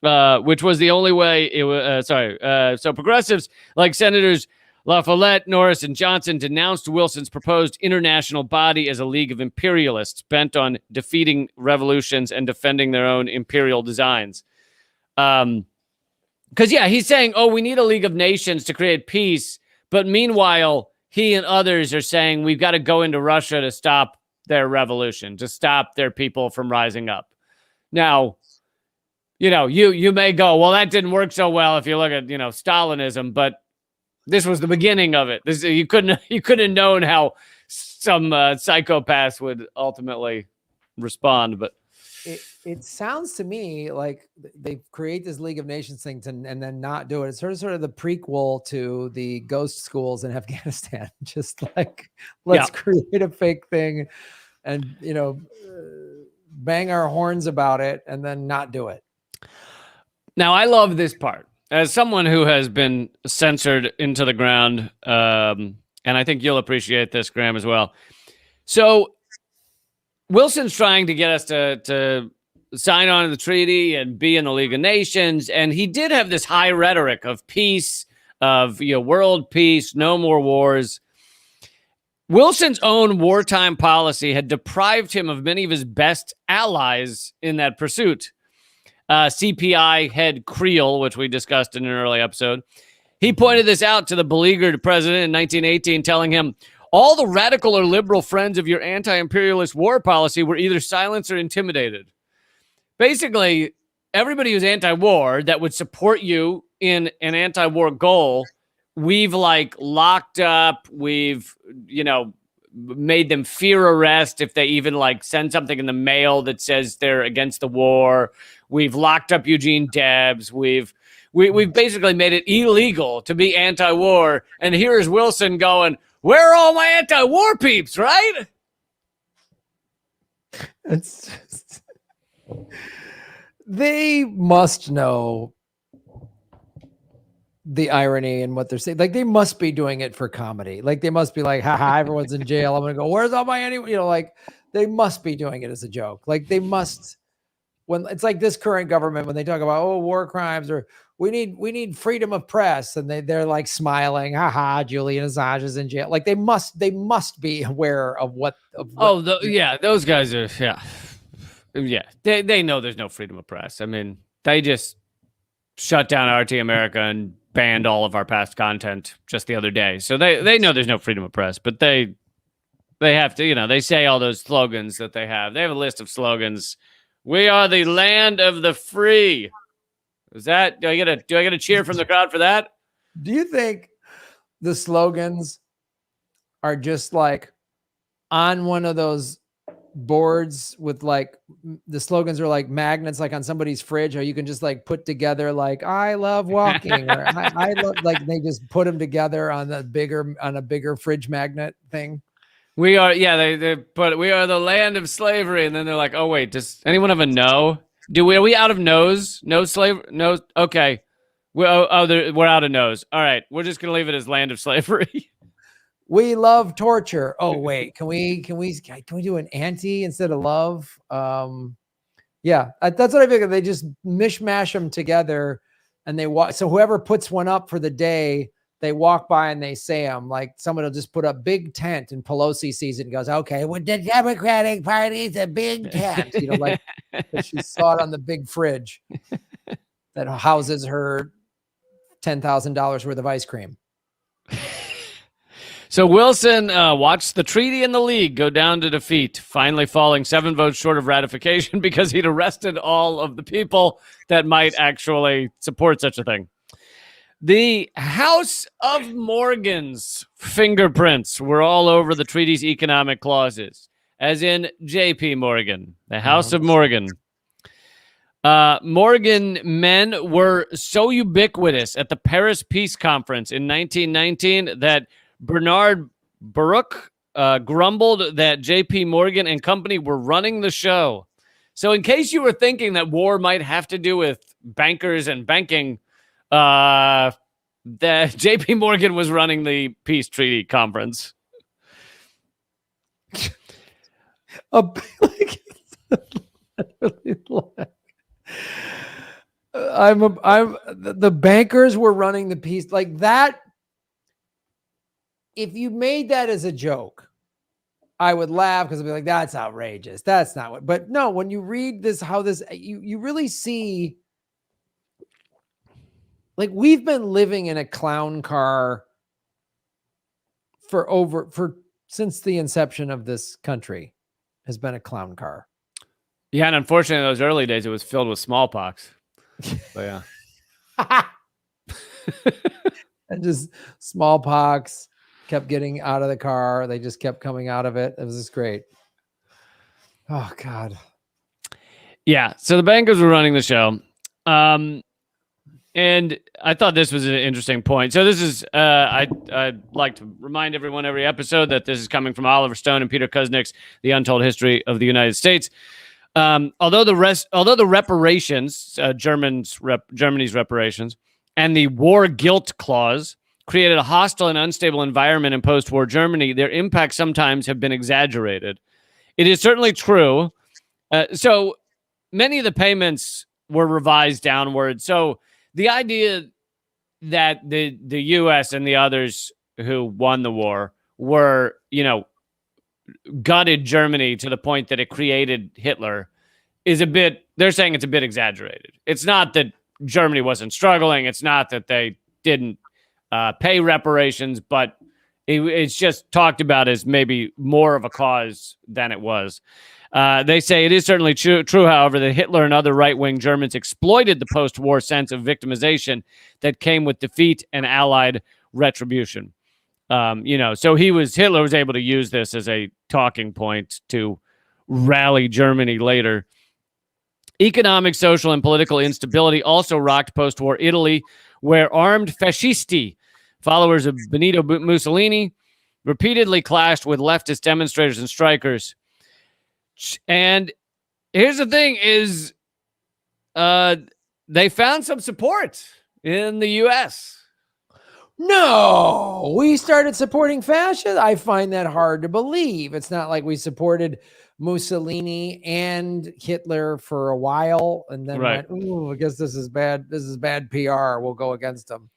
which was the only way it was. So progressives like Senators La Follette, Norris, and Johnson denounced Wilson's proposed international body as a league of imperialists bent on defeating revolutions and defending their own imperial designs. Because, he's saying, we need a League of Nations to create peace. But meanwhile, he and others are saying we've got to go into Russia to stop their revolution, to stop their people from rising up. Now, you may go, well, that didn't work so well if you look at, Stalinism, but this was the beginning of it. You couldn't have known how some psychopaths would ultimately respond, but it sounds to me like they create this League of Nations thing and then not do it. It's sort of the prequel to the ghost schools in Afghanistan. Just like, let's create a fake thing and, bang our horns about it and then not do it. Now, I love this part. As someone who has been censored into the ground, and I think you'll appreciate this, Graham, as well. So Wilson's trying to get us to sign on to the treaty and be in the League of Nations. And he did have this high rhetoric of peace, of world peace, no more wars. Wilson's own wartime policy had deprived him of many of his best allies in that pursuit. CPI head Creel, which we discussed in an early episode, he pointed this out to the beleaguered president in 1918, telling him, all the radical or liberal friends of your anti-imperialist war policy were either silenced or intimidated. Basically, everybody who's anti-war that would support you in an anti-war goal, we've locked up, we've, made them fear arrest if they even send something in the mail that says they're against the war. We've locked up Eugene Debs. We've basically made it illegal to be anti-war. And here's Wilson going, where are all my anti-war peeps, right? It's just, they must know the irony in what they're saying. They must be doing it for comedy. They must be like, haha, everyone's in jail. I'm going to go, where's all my they must be doing it as a joke. They must, when it's like this current government, when they talk about, war crimes or we need freedom of press. And they're smiling, haha, Julian Assange is in jail. They must be aware of what. Those guys are, they know there's no freedom of press. I mean, they just shut down RT America and banned all of our past content just the other day. So they know there's no freedom of press, but they have to, they say all those slogans that they have. They have a list of slogans. We are the land of the free. Is that, do I get a cheer from the crowd for that? Do you think the slogans are just on one of those boards with the slogans are magnets on somebody's fridge, or you can just put together I love walking or I love, they just put them together on a bigger fridge magnet thing? We are, they put, we are the land of slavery, and then they're like, oh wait, does anyone have a no? Are we out of no's? No slave? No. Okay. We're out of no's. All right. We're just going to leave it as land of slavery. We love torture. Oh wait, can we do an anti instead of love? That's what I figured. They just mishmash them together, and they walk. So whoever puts one up for the day, they walk by and they say them. Someone will just put a big tent, and Pelosi sees it and goes, "Okay, well, the Democratic Party's a big tent." She saw it on the big fridge that houses her $10,000 worth of ice cream. So Wilson watched the treaty and the League go down to defeat, finally falling 7 votes short of ratification because he'd arrested all of the people that might actually support such a thing. The House of Morgan's fingerprints were all over the treaty's economic clauses, as in J.P. Morgan, the House of Morgan. Morgan men were so ubiquitous at the Paris Peace Conference in 1919 that Bernard Baruch grumbled that J.P. Morgan and company were running the show. So in case you were thinking that war might have to do with bankers and banking, that J.P. Morgan was running the peace treaty conference. The bankers were running the peace like that. If you made that as a joke, I would laugh because I'd be like, that's outrageous. That's not what, but no, when you read this, how this, you really see, like, we've been living in a clown car since the inception of this country has been a clown car. Yeah, and unfortunately, in those early days, it was filled with smallpox. So, yeah. And just smallpox kept getting out of the car. They just kept coming out of it. It was just great. Oh, God. Yeah, so the bankers were running the show. And I thought this was an interesting point. So this is, I'd like to remind everyone every episode that this is coming from Oliver Stone and Peter Kuznick's The Untold History of the United States. Although the reparations, Germany's reparations, and the war guilt clause created a hostile and unstable environment in post-war Germany, their impacts sometimes have been exaggerated. It is certainly true. So many of the payments were revised downward. So the idea that the U.S. and the others who won the war were, gutted Germany to the point that it created Hitler is they're saying it's a bit exaggerated. It's not that Germany wasn't struggling. It's not that they didn't pay reparations, but it's just talked about as maybe more of a cause than it was. They say it is certainly true, however, that Hitler and other right-wing Germans exploited the post-war sense of victimization that came with defeat and Allied retribution. So Hitler was able to use this as a talking point to rally Germany later. Economic, social, and political instability also rocked post-war Italy, where armed fascisti, followers of Benito Mussolini, repeatedly clashed with leftist demonstrators and strikers. And here's the thing is they found some support in the U.S. No, we started supporting fascists. I find that hard to believe. It's not like we supported Mussolini and Hitler for a while and then went, ooh, I guess this is bad. This is bad PR. We'll go against them.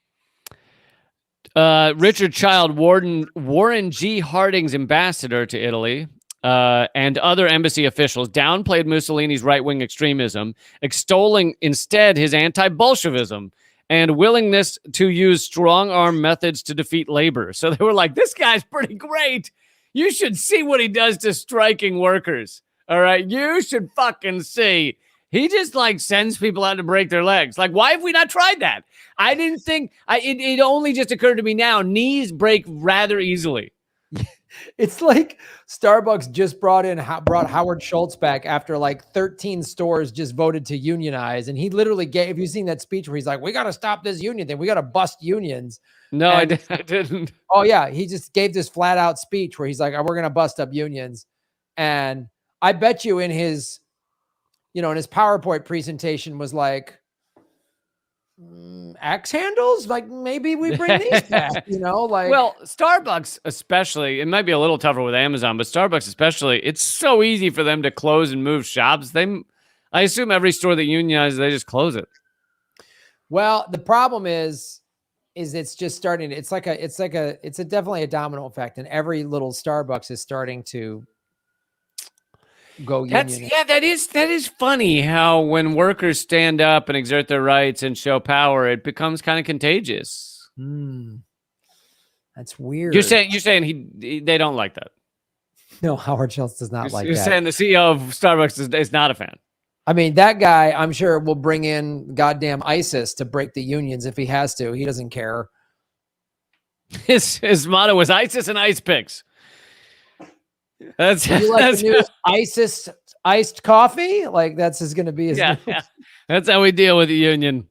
Richard Child, Warren G. Harding's ambassador to Italy, and other embassy officials downplayed Mussolini's right-wing extremism, extolling instead his anti-Bolshevism and willingness to use strong-arm methods to defeat labor. So they were like, this guy's pretty great. You should see what he does to striking workers. All right? You should fucking see. He just, sends people out to break their legs. Why have we not tried that? I didn't think... It only just occurred to me now. Knees break rather easily. It's like Starbucks just brought Howard Schultz back after 13 stores just voted to unionize. And he literally have you seen that speech where he's like, we got to stop this union thing. We got to bust unions. No, I didn't. Oh yeah. He just gave this flat out speech where he's like, we're going to bust up unions. And I bet you in his PowerPoint presentation was X handles, maybe we bring these back, Well, Starbucks especially, it might be a little tougher with Amazon, but Starbucks especially, it's so easy for them to close and move shops. I assume every store that unionizes, they just close it. Well, the problem is it's just starting. It's definitely a domino effect, and every little Starbucks is starting to go union. Yeah, that is funny how when workers stand up and exert their rights and show power, it becomes kind of contagious. That's weird. You're saying they don't like that. No, Howard Schultz does not like You're that. saying the CEO of Starbucks is not a fan. I mean, that guy, I'm sure, will bring in goddamn ISIS to break the unions if he has to. He doesn't care. His motto was ISIS and ice picks. That's You like the new ISIS iced coffee? Like that's going to be his. Yeah. That's how we deal with the union.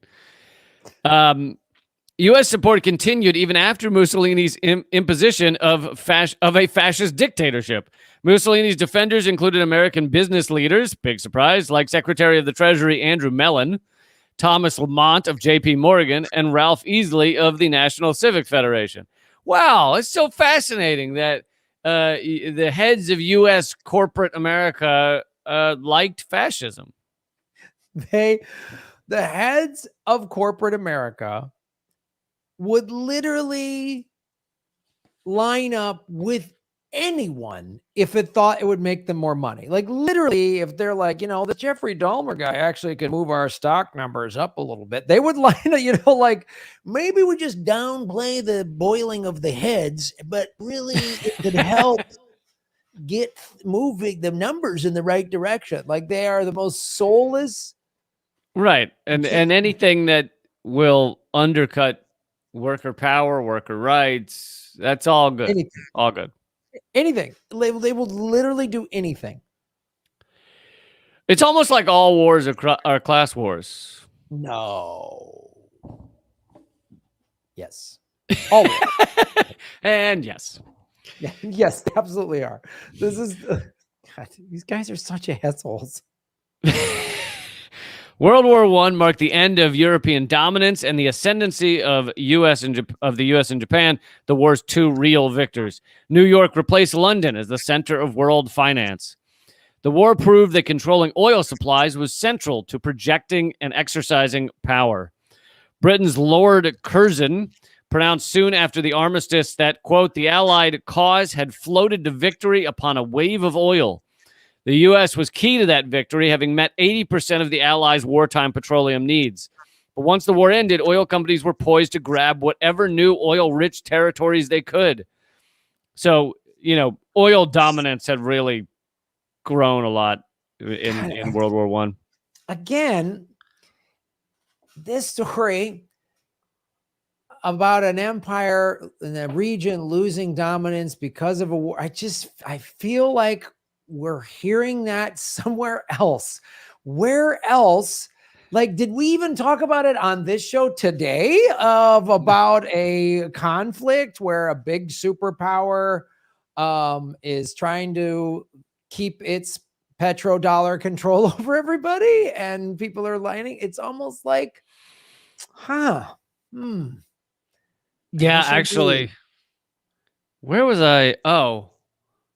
U.S. support continued even after Mussolini's imposition of a fascist dictatorship. Mussolini's defenders included American business leaders, big surprise, like Secretary of the Treasury Andrew Mellon, Thomas Lamont of J.P. Morgan, and Ralph Easley of the National Civic Federation. Wow, it's so fascinating that the heads of U.S. corporate America liked fascism. The heads of corporate America would literally line up with anyone if it thought it would make them more money. Like literally, if they're like, the Jeffrey Dahmer guy actually could move our stock numbers up a little bit, they would line up, like maybe we just downplay the boiling of the heads, but really it could help get moving the numbers in the right direction. Like they are the most soulless. Right. And anything that will undercut worker power, worker rights, that's all good. Anything. All good. Anything. They will literally do anything. It's almost like all wars are class wars. No. Yes. All wars. And yes. Yeah, yes, they absolutely are. This is God, these guys are such assholes. World War I marked the end of European dominance and the ascendancy of the U.S. and Japan, the war's two real victors. New York replaced London as the center of world finance. The war proved that controlling oil supplies was central to projecting and exercising power. Britain's Lord Curzon pronounced soon after the armistice that, quote, the Allied cause had floated to victory upon a wave of oil. The U.S. was key to that victory, having met 80% of the Allies' wartime petroleum needs. But once the war ended, oil companies were poised to grab whatever new oil-rich territories they could. So, oil dominance had really grown a lot in World War I. Again, this story about an empire in a region losing dominance because of a war, I feel like we're hearing that somewhere else. Where else? Like, did we even talk about it on this show today about a conflict where a big superpower is trying to keep its petrodollar control over everybody and people are lining? It's almost like, Yeah, actually. Where was I? Oh,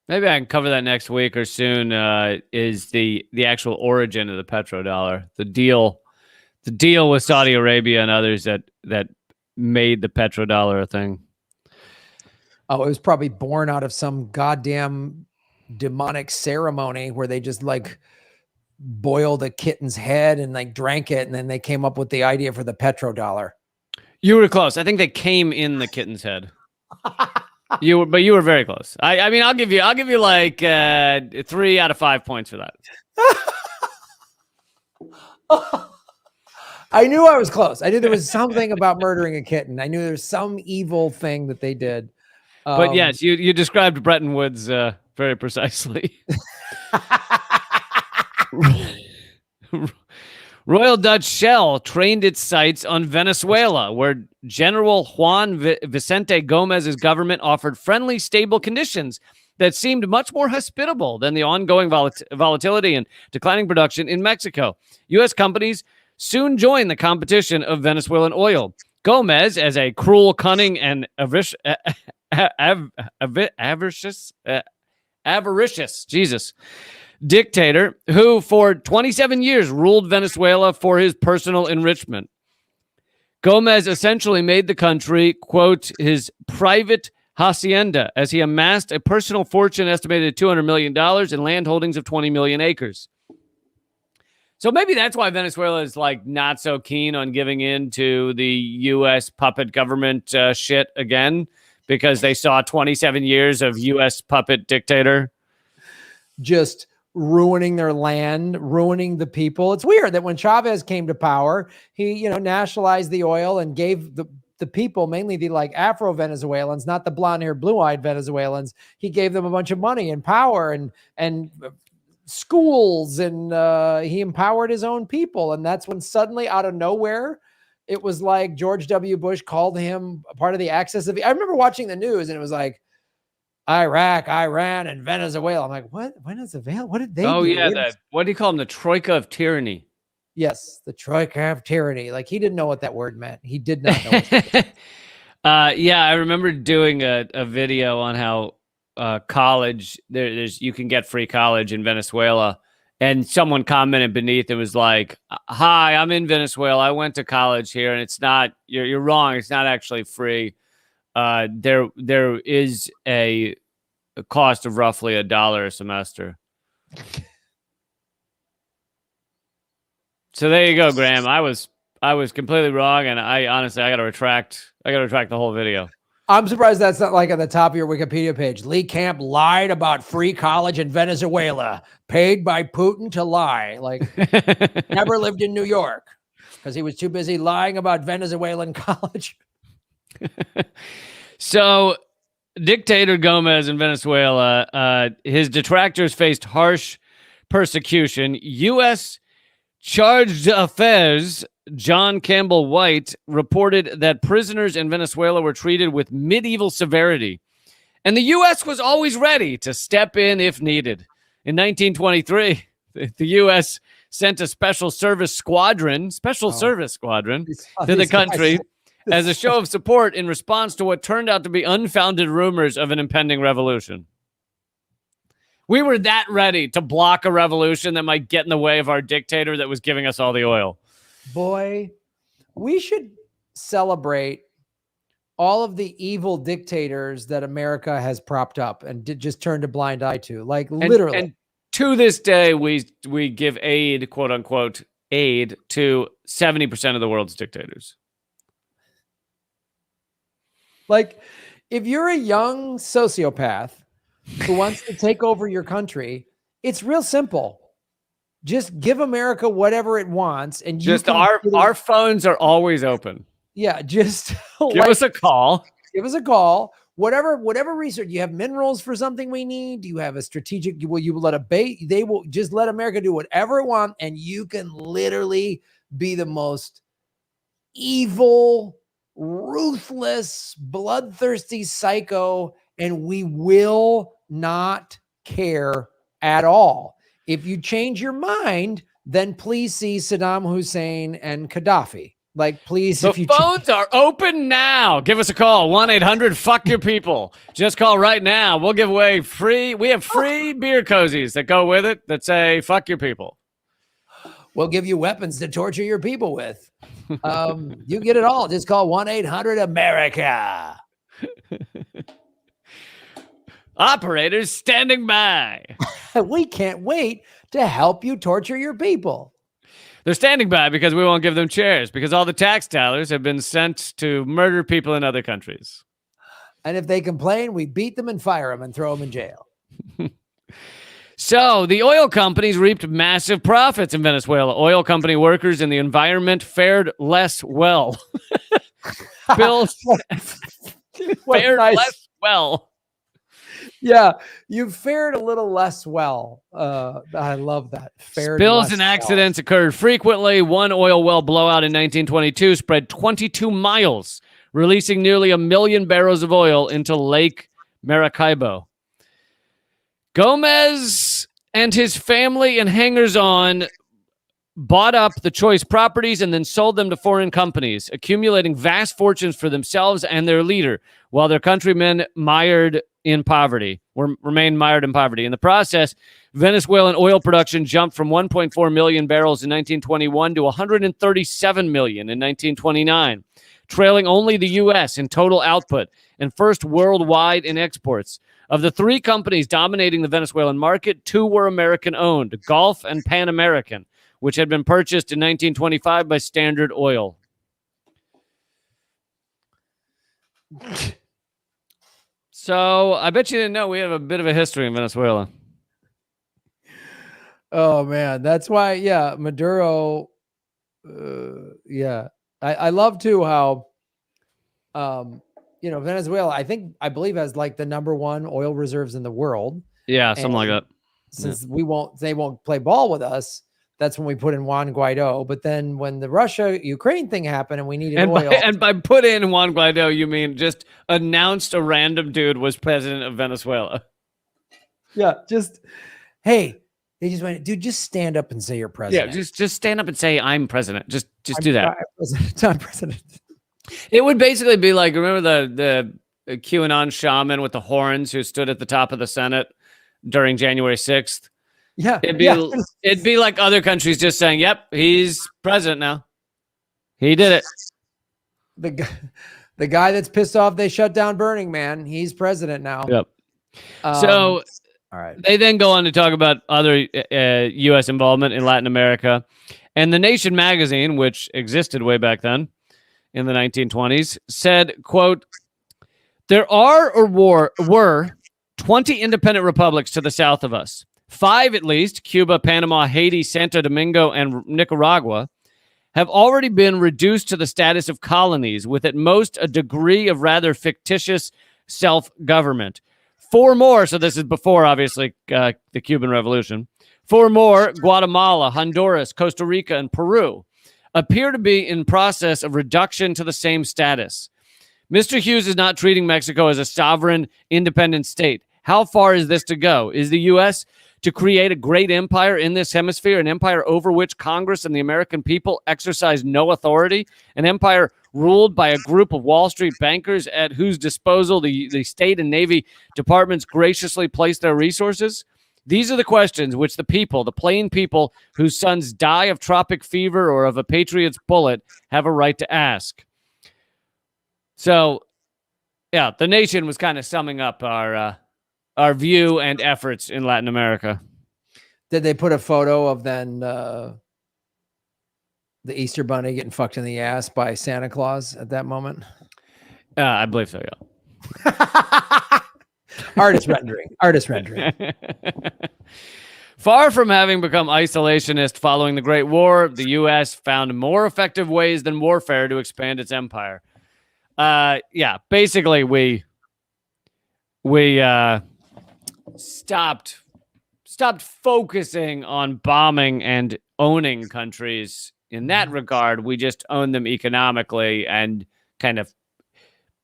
maybe I can cover that next week or soon. Is the actual origin of the petrodollar, the deal with Saudi Arabia and others that made the petrodollar a thing. Oh, it was probably born out of some goddamn demonic ceremony where they just like boiled a kitten's head and like drank it, and then they came up with the idea for the petrodollar. You were close. I think they came in the kitten's head. You were very close. I mean, I'll give you like 3 out of 5 points for that. I knew I was close. I knew there was something about murdering a kitten. I knew there was some evil thing that they did. But yes, you described Bretton Woods very precisely. Royal Dutch Shell trained its sights on Venezuela, where General Juan Vicente Gomez's government offered friendly, stable conditions that seemed much more hospitable than the ongoing volatility and declining production in Mexico. U.S. companies soon joined the competition of Venezuelan oil. Gomez, as a cruel, cunning, and avaricious dictator who for 27 years ruled Venezuela for his personal enrichment. Gomez essentially made the country, quote, his private hacienda, as he amassed a personal fortune estimated at $200 million and land holdings of 20 million acres. So maybe that's why Venezuela is like not so keen on giving in to the U.S. puppet government shit again, because they saw 27 years of U.S. puppet dictator. Just ruining their land, ruining the people. It's weird that when Chavez came to power, he, nationalized the oil and gave the people, mainly the like Afro-Venezuelans, not the blonde-haired, blue-eyed Venezuelans, he gave them a bunch of money and power and schools, and he empowered his own people. And that's when suddenly out of nowhere, it was like George W. Bush called him a part of the axis of. I remember watching the news and it was like Iraq, Iran, and Venezuela. I'm like, what? Venezuela? What did they do? Oh, yeah. What do you call them? The troika of tyranny. Yes, the troika of tyranny. Like, he didn't know what that word meant. He did not know. Yeah, I remember doing a video on how college, you can get free college in Venezuela. And someone commented beneath, it was like, hi, I'm in Venezuela. I went to college here, and it's not, you're wrong. It's not actually free. There is a cost of roughly $1 a semester. So there you go, Graham. I was completely wrong, and I honestly got to retract the whole video. I'm surprised that's not like at the top of your Wikipedia page. Lee Camp lied about free college in Venezuela, paid by Putin to lie. Like, never lived in New York because he was too busy lying about Venezuelan college. So, dictator Gomez in Venezuela, his detractors faced harsh persecution. U.S. Chargé d'Affaires John Campbell White reported that prisoners in Venezuela were treated with medieval severity, and the U.S. was always ready to step in if needed. In 1923, the U.S. sent a special service squadron to the country as a show of support in response to what turned out to be unfounded rumors of an impending revolution. We were that ready to block a revolution that might get in the way of our dictator that was giving us all the oil. Boy, we should celebrate all of the evil dictators that America has propped up and just turned a blind eye to. Like, literally. And to this day, we give aid, quote unquote, aid to 70% of the world's dictators. Like, if you're a young sociopath who wants to take over your country, it's real simple. Just give America whatever it wants, and just our phones are always open. Yeah, just give us a call. Give us a call. Whatever research you have, minerals for something we need. You have a strategic. You will let a bait. They will just let America do whatever it wants, and you can literally be the most evil, ruthless, bloodthirsty psycho, and we will not care at all. If you change your mind, then please see Saddam Hussein and Gaddafi. Like, please. The phones are open now. Give us a call. 1-800-FUCK your people. Just call right now. We'll give away free. We have free beer cozies that go with it that say "fuck your people." We'll give you weapons to torture your people with. You get it all. Just call 1-800-AMERICA. Operators standing by. We can't wait to help you torture your people. They're standing by because we won't give them chairs, because all the tax dollars have been sent to murder people in other countries. And if they complain, we beat them and fire them and throw them in jail. So the oil companies reaped massive profits in Venezuela. Oil company workers and the environment fared less well. Bills fared less well. Yeah, you fared a little less well. I love that. Spills and accidents occurred frequently. One oil well blowout in 1922 spread 22 miles, releasing nearly 1 million barrels of oil into Lake Maracaibo. Gomez and his family and hangers-on bought up the choice properties and then sold them to foreign companies, accumulating vast fortunes for themselves and their leader, while their countrymen remained mired in poverty. In the process, Venezuelan oil production jumped from 1.4 million barrels in 1921 to 137 million in 1929, trailing only the U.S. in total output and first worldwide in exports. Of the three companies dominating the Venezuelan market, two were American-owned, Gulf and Pan American, which had been purchased in 1925 by Standard Oil. So I bet you didn't know we have a bit of a history in Venezuela. Oh man, that's why. Yeah, Maduro. Yeah, I love too how, Venezuela. I believe has like the #1 oil reserves in the world. Yeah, something like And that. since they won't play ball with us, that's when we put in Juan Guaido. But then when the Russia-Ukraine thing happened and we needed oil, And by put in Juan Guaido, you mean just announced a random dude was president of Venezuela. yeah, hey, they just went, dude, just stand up and say you're president. Yeah, just stand up and say I'm president. Just do that. I'm president. It would basically be like, remember the QAnon shaman with the horns who stood at the top of the Senate during January 6th? Yeah. It'd be like other countries just saying, "Yep, he's president now. He did it." The guy that's pissed off they shut down Burning Man, he's president now. Yep. So all right. They then go on to talk about other U.S. involvement in Latin America. And The Nation magazine, which existed way back then in the 1920s, said, quote, "There are or were 20 independent republics to the south of us. 5 at least, Cuba, Panama, Haiti, Santo Domingo, and Nicaragua, have already been reduced to the status of colonies with at most a degree of rather fictitious self-government. 4 more, so this is before, obviously, the Cuban Revolution, 4 more, Guatemala, Honduras, Costa Rica, and Peru, appear to be in process of reduction to the same status. Mr. Hughes is not treating Mexico as a sovereign, independent state. How far is this to go? Is the U.S. to create a great empire in this hemisphere, an empire over which Congress and the American people exercise no authority, an empire ruled by a group of Wall Street bankers at whose disposal the state and Navy departments graciously place their resources? These are the questions which the people, the plain people whose sons die of tropic fever or of a patriot's bullet, have a right to ask." So, yeah, The Nation was kind of summing up our view and efforts in Latin America. Did they put a photo of then the Easter Bunny getting fucked in the ass by Santa Claus at that moment? I believe so, yeah. Artist rendering. Far from having become isolationist following the Great War, the U.S. found more effective ways than warfare to expand its empire. Basically, we stopped focusing on bombing and owning countries. In that regard, we just owned them economically and kind of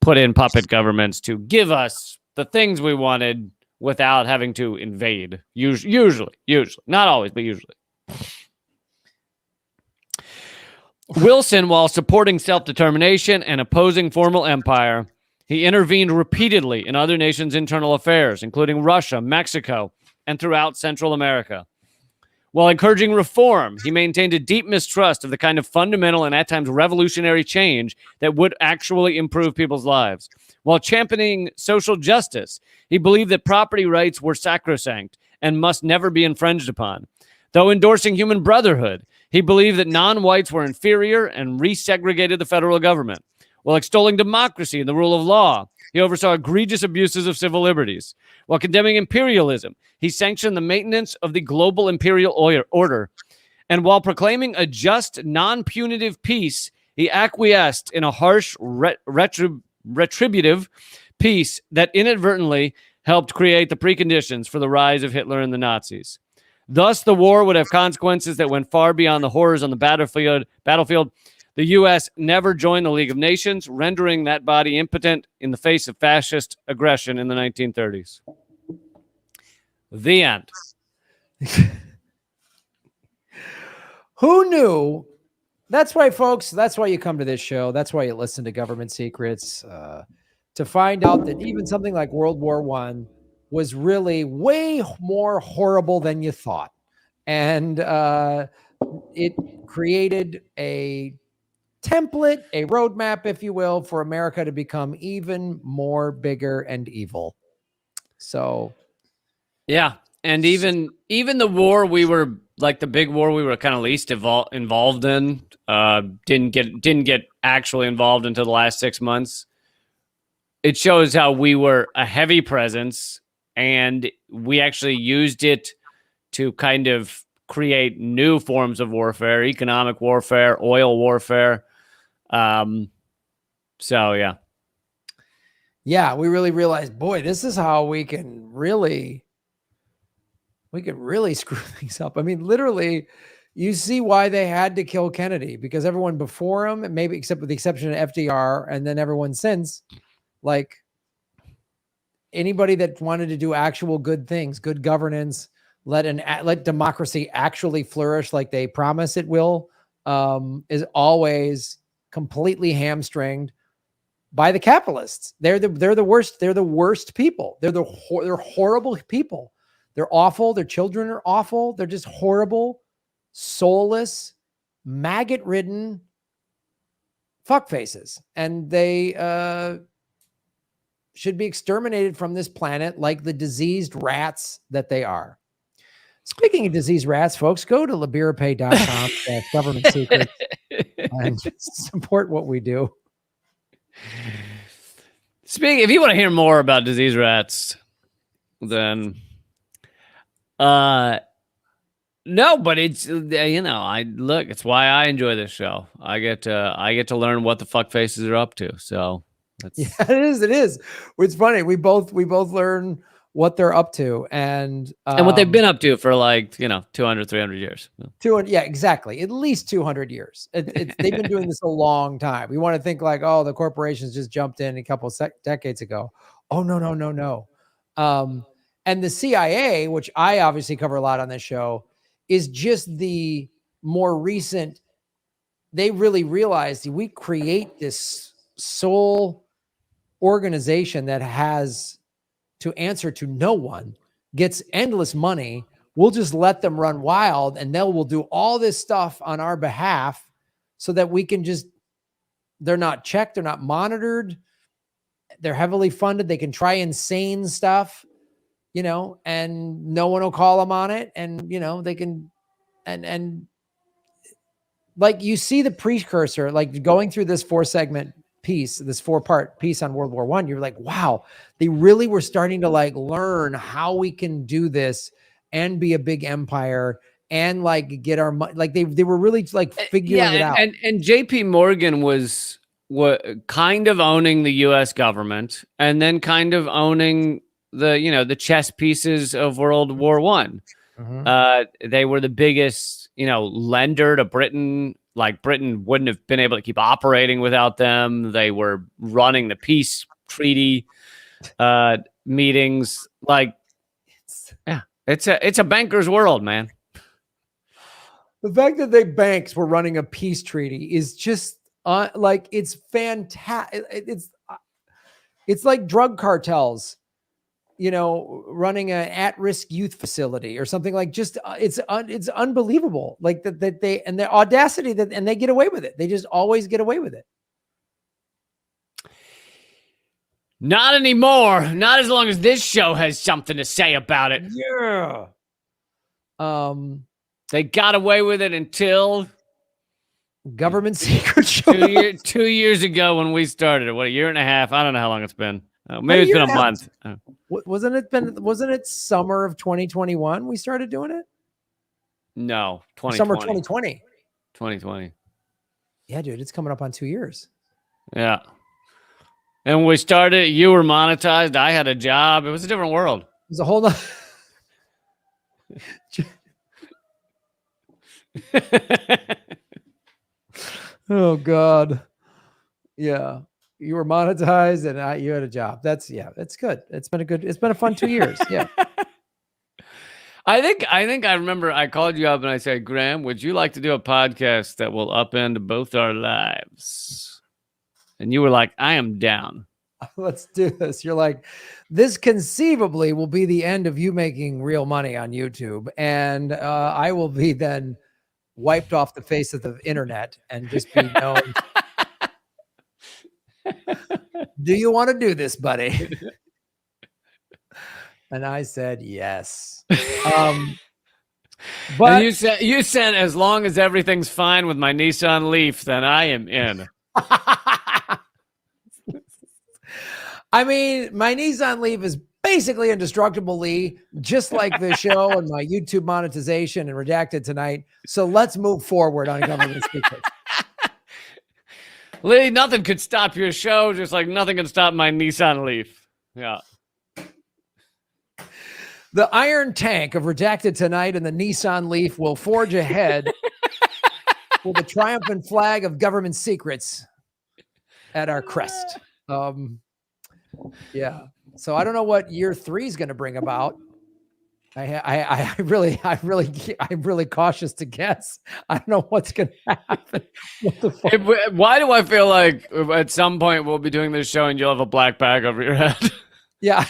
put in puppet governments to give us the things we wanted without having to invade. Usually. Not always, but usually. Wilson, while supporting self-determination and opposing formal empire, he intervened repeatedly in other nations' internal affairs, including Russia, Mexico, and throughout Central America. While encouraging reform, he maintained a deep mistrust of the kind of fundamental and at times revolutionary change that would actually improve people's lives. While championing social justice, he believed that property rights were sacrosanct and must never be infringed upon. Though endorsing human brotherhood, he believed that non-whites were inferior and resegregated the federal government. While extolling democracy and the rule of law, he oversaw egregious abuses of civil liberties. While condemning imperialism, he sanctioned the maintenance of the global imperial order. And while proclaiming a just, non-punitive peace, he acquiesced in a harsh, retributive peace that inadvertently helped create the preconditions for the rise of Hitler and the Nazis. Thus, the war would have consequences that went far beyond the horrors on the battlefield. The U.S. never joined the League of Nations, rendering that body impotent in the face of fascist aggression in the 1930s. The end. Who knew? That's why, folks, that's why you come to this show. That's why you listen to Government Secrets, to find out that even something like World War I was really way more horrible than you thought. And it created a template, a roadmap, if you will, for America to become even more bigger and evil. So, yeah. And even the war we were, like the big war we were kind of least involved in, didn't get actually involved until the last 6 months. it shows how we were a heavy presence, and we actually used it to kind of create new forms of warfare, economic warfare, oil warfare. So yeah. Yeah, we really realized, boy, this is how we can really screw things up. I mean, literally, you see why they had to kill Kennedy, because everyone before him, maybe except with the exception of FDR, and then everyone since, like anybody that wanted to do actual good things, good governance, let democracy actually flourish like they promise it will, is always completely hamstringed by the capitalists. They're the worst. They're the worst people. They're horrible people. They're awful. Their children are awful. They're just horrible, soulless, maggot-ridden fuckfaces, and they should be exterminated from this planet like the diseased rats that they are. Speaking of diseased rats, folks, go to liberapay.com government secrets and support what we do. Speaking, if you want to hear more about disease rats, then no, but it's it's why I enjoy this show. I get to learn what the fuck faces are up to. So that's... yeah, it is. It's funny. We both learn what they're up to and what they've been up to for 200, 300 years. 200, yeah, exactly. At least 200 years. They've been doing this a long time. We want to think like, oh, the corporations just jumped in a couple decades ago. Oh, no. And the CIA, which I obviously cover a lot on this show, is just the more recent. They really realized we create this sole organization that has to answer to no one, gets endless money. We'll just let them run wild, and will do all this stuff on our behalf so that we can they're not checked, they're not monitored, they're heavily funded, they can try insane stuff, and no one will call them on it. And, they can, and like you see the precursor, like going through this 4-segment piece, this 4-part piece on World War I, you're like, wow, they really were starting to learn how we can do this and be a big empire and get our money. Like they were really figuring it out. And JP Morgan was kind of owning the US government and then kind of owning the chess pieces of World War I. Mm-hmm. They were the biggest, lender to Britain. Like Britain wouldn't have been able to keep operating without them. They were running the peace treaty meetings. It's a banker's world, man. The fact that they banks were running a peace treaty is just it's fantastic. It's like drug cartels, running an at-risk youth facility or something. It's unbelievable. Like that they, and the audacity and they get away with it. They just always get away with it. Not anymore. Not as long as this show has something to say about it. Yeah. They got away with it until government secret show. 2 years ago when we started. What, a year and a half? I don't know how long it's been. Maybe it's been a month. Wasn't it summer of 2021 we started doing it? No, 2020. Summer 2020. 2020. Yeah, dude, it's coming up on 2 years. Yeah. And when we started, you were monetized. I had a job. It was a different world. It was a whole nother... Oh God. Yeah. You were monetized and you had a job. That's good. It's been a fun 2 years. Yeah. I think I remember I called you up and I said, Graham, would you like to do a podcast that will upend both our lives? And you were like, I am down. Let's do this. You're like, this conceivably will be the end of you making real money on YouTube. And I will be then wiped off the face of the internet and just be known. Do you want to do this, buddy? And I said, yes. But and you said, as long as everything's fine with my Nissan Leaf, then I am in. I mean, my Nissan Leaf is basically indestructible, Lee, just like the show and my YouTube monetization and Redacted Tonight. So let's move forward on government secrets. Lee, nothing could stop your show, just like nothing can stop my Nissan Leaf. Yeah. The Iron Tank of Redacted Tonight and the Nissan Leaf will forge ahead with the triumphant flag of government secrets at our crest. Yeah. So I don't know what year 3 is going to bring about. I'm really cautious to guess. I don't know what's going to happen. What the fuck? Why do I feel like at some point we'll be doing this show and you'll have a black bag over your head? Yeah.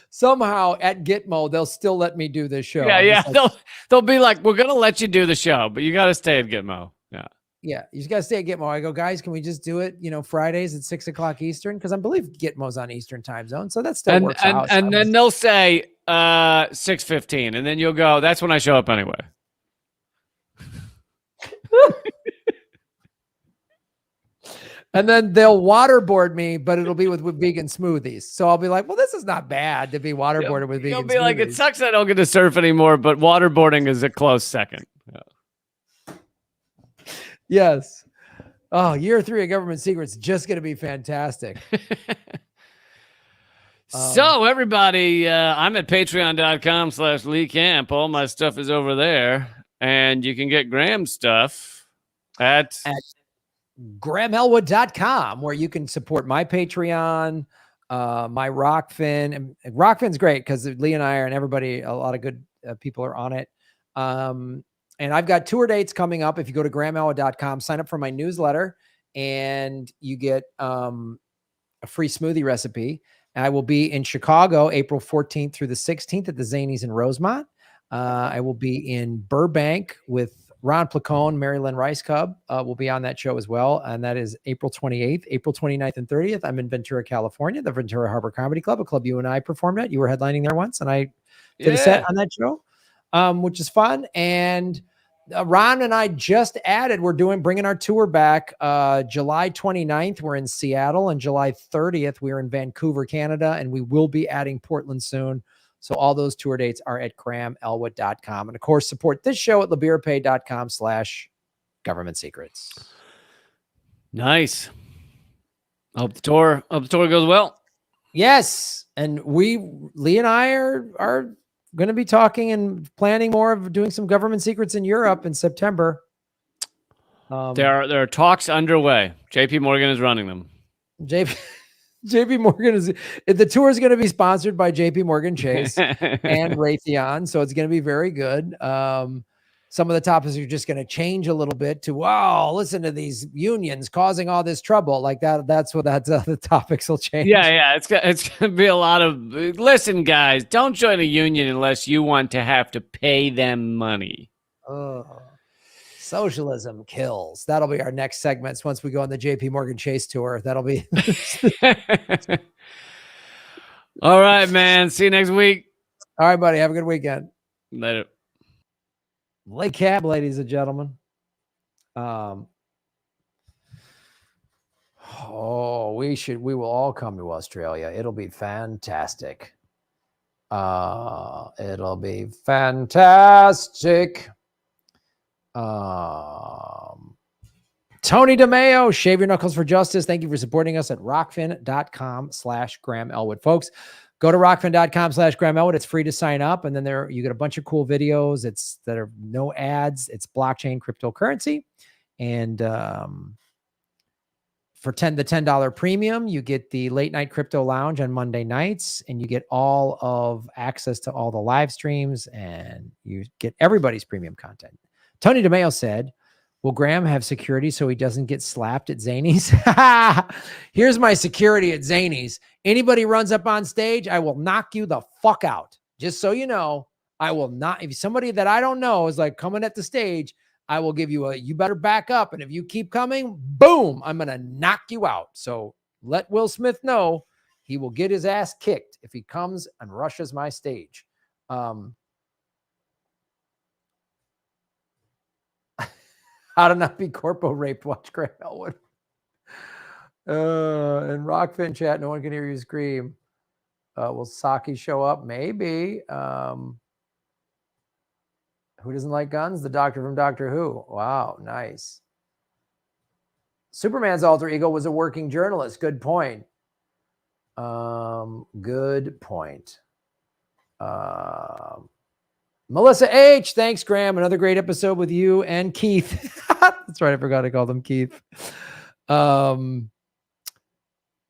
Somehow at Gitmo, they'll still let me do this show. Yeah. They'll be like, we're going to let you do the show, but you got to stay at Gitmo. Yeah. Yeah, you just gotta stay at Gitmo. I go, guys, can we just do it? Fridays at 6 o'clock Eastern, because I believe Gitmo's on Eastern time zone, so that still works out. And then they'll say 6:15, and then you'll go, that's when I show up anyway. And then they'll waterboard me, but it'll be with vegan smoothies. So I'll be like, well, this is not bad to be waterboarded with vegan smoothies. You'll be like, it sucks I don't get to surf anymore, but waterboarding is a close second. Yeah. Yes. Oh, year 3 of government secrets, just going to be fantastic. So everybody, I'm at patreon.com/Lee Camp. All my stuff is over there. And you can get Graham's stuff at GrahamElwood.com, where you can support my Patreon, my Rockfin. And Rockfin's great because Lee and I and everybody, a lot of good people are on it. And I've got tour dates coming up. If you go to GrahamElwood.com, sign up for my newsletter, and you get a free smoothie recipe. I will be in Chicago, April 14th through the 16th at the Zanies in Rosemont. I will be in Burbank with Ron Placone, Mary Lynn Rice Cub will be on that show as well. And that is April 28th, April 29th, and 30th. I'm in Ventura, California, the Ventura Harbor Comedy Club, a club you and I performed at. You were headlining there once, and I did a set on that show, which is fun. And Ron and I just added, bringing our tour back. July 29th, we're in Seattle, and July 30th, we're in Vancouver, Canada, and we will be adding Portland soon. So all those tour dates are at GrahamElwood.com. And of course, support this show at LeBeerPay.com/government secrets. Nice. Hope the tour goes well. Yes. And Lee and I are going to be talking and planning more of doing some government secrets in Europe in September. There are talks underway. JP Morgan is running them. JP Morgan the tour is going to be sponsored by JP Morgan Chase and Raytheon. So it's going to be very good. Some of the topics are just going to change a little bit to, wow, listen to these unions causing all this trouble like that. That's the topics will change. Yeah. It's going to be a lot of, listen, guys, don't join a union unless you want to have to pay them money. Socialism kills. That'll be our next segments once we go on the JP Morgan Chase tour. That'll be. All right, man. See you next week. All right, buddy. Have a good weekend. Later. Lake Cab, ladies and gentlemen. We will all come to Australia. It'll be fantastic. It'll be fantastic. Tony DeMeo, Shave Your Knuckles for Justice. Thank you for supporting us at rockfin.com/Graham Elwood. Folks, go to rockfin.com/Graham Elwood. It's free to sign up. And then you get a bunch of cool videos. That are no ads. It's blockchain cryptocurrency. And for the $10 premium, you get the late night crypto lounge on Monday nights, and you get all of access to all the live streams, and you get everybody's premium content. Tony DeMeo said, will Graham have security so he doesn't get slapped at Zanies? Here's my security at Zanies. Anybody runs up on stage, I will knock you the fuck out. Just so you know, I will not. If somebody that I don't know is like coming at the stage, I will give you you better back up. And if you keep coming, boom, I'm going to knock you out. So let Will Smith know he will get his ass kicked if he comes and rushes my stage. How to not be corpo raped. Watch Graham Elwood. In Rockfin chat, no one can hear you scream. Will Saki show up? Maybe. Who doesn't like guns? The doctor from Doctor Who. Wow, nice. Superman's alter ego was a working journalist. Good point. Good point. Melissa H. Thanks, Graham. Another great episode with you and Keith. That's right. I forgot to call them Keith.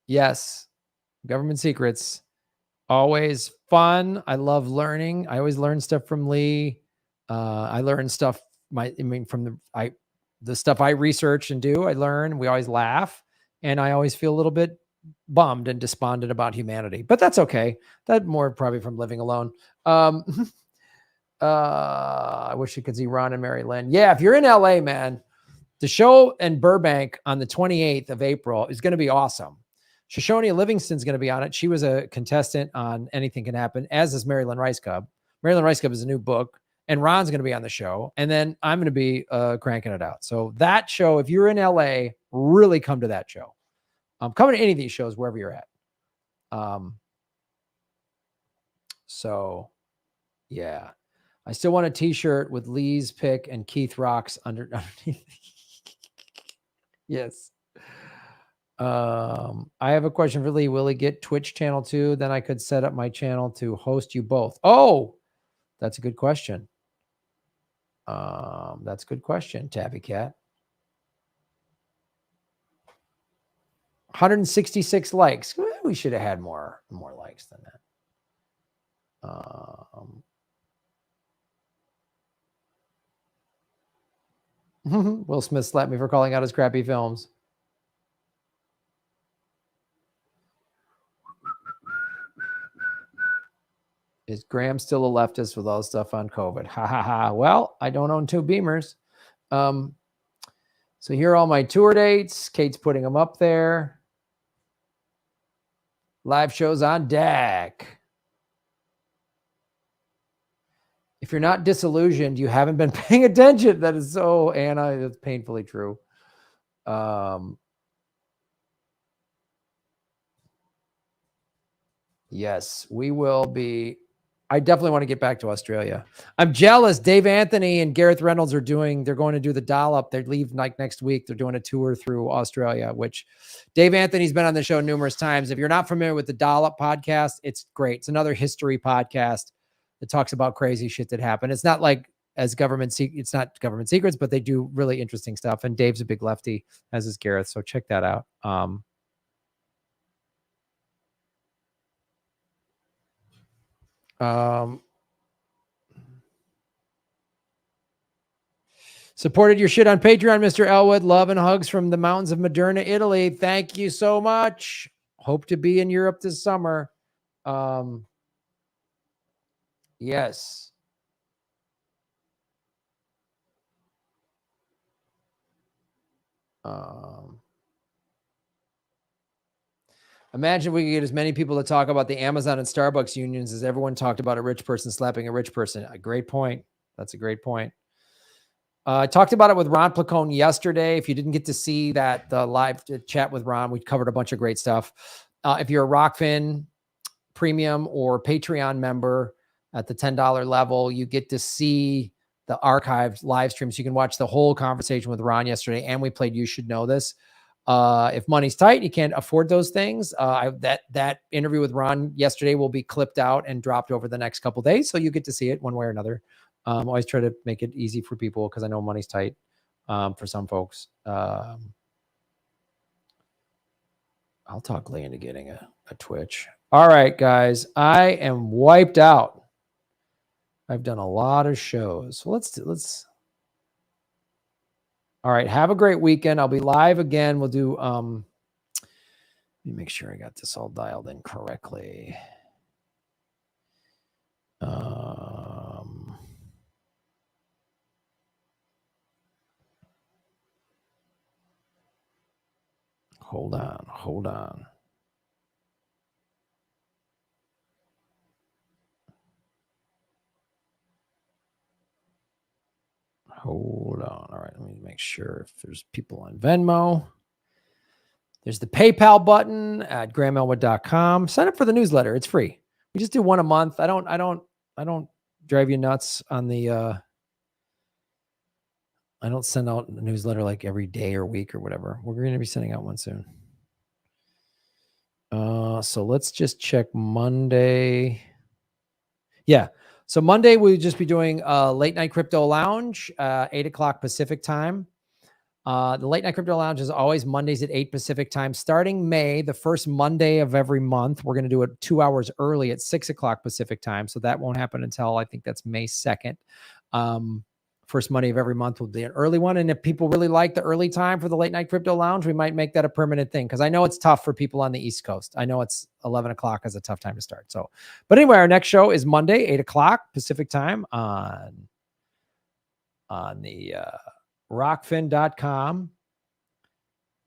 Yes. Government secrets. Always fun. I love learning. I always learn stuff from Lee. I learn stuff from the stuff I research and do. I learn. We always laugh, and I always feel a little bit bummed and despondent about humanity, but that's okay. That more probably from living alone. I wish you could see Ron and Mary Lynn. Yeah, if you're in LA, man, the show in Burbank on the 28th of April is going to be awesome. Shoshone Livingston's going to be on it. She was a contestant on Anything Can Happen, as is Marilyn Rice Cub. Marilyn Rice Cub is a new book, and Ron's going to be on the show. And then I'm going to be cranking it out. So that show, if you're in LA, really come to that show. Come to any of these shows, wherever you're at. So, yeah. I still want a t-shirt with Lee's pick and Keith Rock's underneath. Yes. I have a question for Lee. Will he get Twitch channel too? Then I could set up my channel to host you both. Oh, that's a good question. That's a good question, Tabby Cat. 166 likes. We should have had more likes than that. Will Smith slapped me for calling out his crappy films. Is Graham still a leftist with all the stuff on COVID? Ha ha ha. Well, I don't own two Beamers. So here are all my tour dates. Kate's putting them up there. Live shows on deck. If you're not disillusioned, you haven't been paying attention. That is so, Anna, it's painfully true. Yes, we will be. I definitely want to get back to Australia. I'm jealous. Dave Anthony and Gareth Reynolds they're going to do the dollop. They leave like next week. They're doing a tour through Australia, which Dave Anthony's been on the show numerous times. If you're not familiar with the Dollop podcast, it's great. It's another history podcast that talks about crazy shit that happened. It's not like it's not government secrets, but they do really interesting stuff. And Dave's a big lefty, as is Gareth. So check that out. Supported your shit on Patreon, Mr. Elwood. Love and hugs from the mountains of Moderna, Italy. Thank you so much. Hope to be in Europe this summer. Yes. Imagine we could get as many people to talk about the Amazon and Starbucks unions as everyone talked about a rich person slapping a rich person. A great point. That's a great point. I talked about it with Ron Placone yesterday. If you didn't get to see that live chat with Ron, we covered a bunch of great stuff. If you're a Rockfin Premium or Patreon member at the $10 level, you get to see the archived live streams. You can watch the whole conversation with Ron yesterday, and we played You Should Know This. If money's tight, you can't afford those things. That interview with Ron yesterday will be clipped out and dropped over the next couple of days, so you get to see it one way or another. Always try to make it easy for people because I know money's tight for some folks. I'll talk Lee into getting a Twitch. All right, guys, I am wiped out. I've done a lot of shows. So let's. All right, have a great weekend. I'll be live again. We'll do. Let me make sure I got this all dialed in correctly. Hold on. Hold on. All right, let me make sure if there's people on Venmo. There's the PayPal button at grahamelwood.com. Sign up for the newsletter. It's free. We just do one a month. I don't drive you nuts on the I don't send out a newsletter like every day or week or whatever. We're going to be sending out one soon. So let's just check Monday. Yeah. So Monday we'll just be doing a late night crypto lounge, 8 o'clock Pacific time. The late night crypto lounge is always Mondays at 8 Pacific time. Starting May, the first Monday of every month, we're going to do it 2 hours early at 6 o'clock Pacific time. So that won't happen until I think that's May 2nd. First Monday of every month will be an early one. And if people really like the early time for the late night crypto lounge, we might make that a permanent thing. Cause I know it's tough for people on the East Coast. I know it's 11 o'clock is a tough time to start. So, but anyway, our next show is Monday, 8 o'clock Pacific time on the, rockfin.com.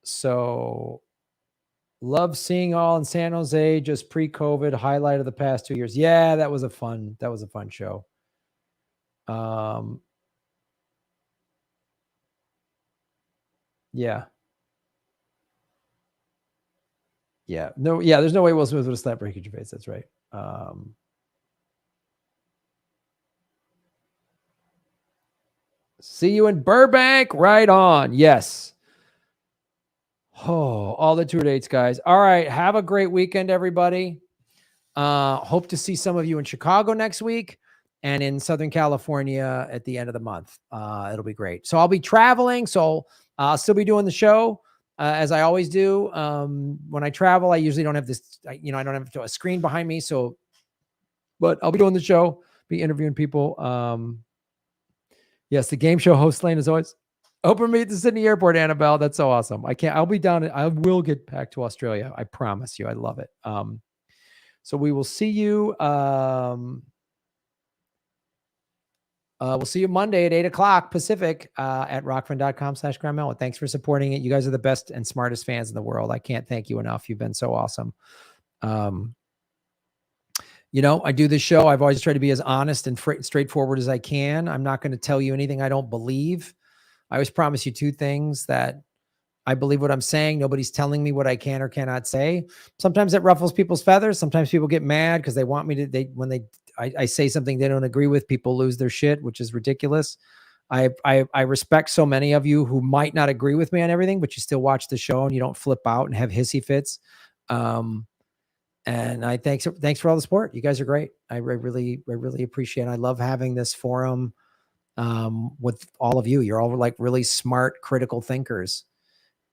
So love seeing all in San Jose, just pre-COVID, highlight of the past 2 years. Yeah, that was a fun show. Yeah. No, yeah, there's no way Will Smith would have slapped Ricky Gervais. That's right. See you in Burbank. Right on. Yes. Oh, all the tour dates, guys. All right. Have a great weekend, everybody. Hope to see some of you in Chicago next week and in Southern California at the end of the month. It'll be great. So I'll be traveling. So I'll still be doing the show as I always do. When I travel, I usually don't have this, I don't have a screen behind me. So, but I'll be doing the show, be interviewing people. Yes, the game show host lane is always open me at the Sydney airport, Annabelle. That's so awesome. I'll be down. I will get back to Australia. I promise you. I love it. So we will see you. We'll see you Monday at 8 o'clock Pacific at rockfin.com/GrahamelWood. Thanks for supporting it. You guys are the best and smartest fans in the world. I can't thank you enough. You've been so awesome. I do this show. I've always tried to be as honest and straightforward as I can. I'm not going to tell you anything I don't believe. I always promise you two things: that I believe what I'm saying. Nobody's telling me what I can or cannot say. Sometimes it ruffles people's feathers. Sometimes people get mad because they want me to, when I say something they don't agree with, people lose their shit, which is ridiculous. I respect so many of you who might not agree with me on everything, but you still watch the show and you don't flip out and have hissy fits. And I thanks for all the support. You guys are great. I really appreciate it. I love having this forum with all of you. You're all like really smart, critical thinkers.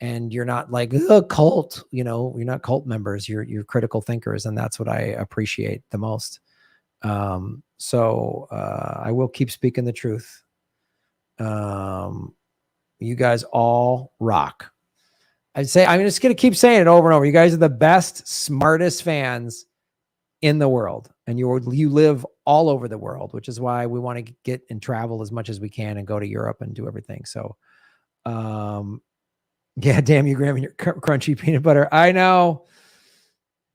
And you're not like a cult, you're not cult members. You're critical thinkers. And that's what I appreciate the most. So I will keep speaking the truth. You guys all rock. I'm just going to keep saying it over and over. You guys are the best, smartest fans in the world. And you live all over the world, which is why we want to get and travel as much as we can and go to Europe and do everything. So, yeah, damn you, Graham, and your crunchy peanut butter. I know.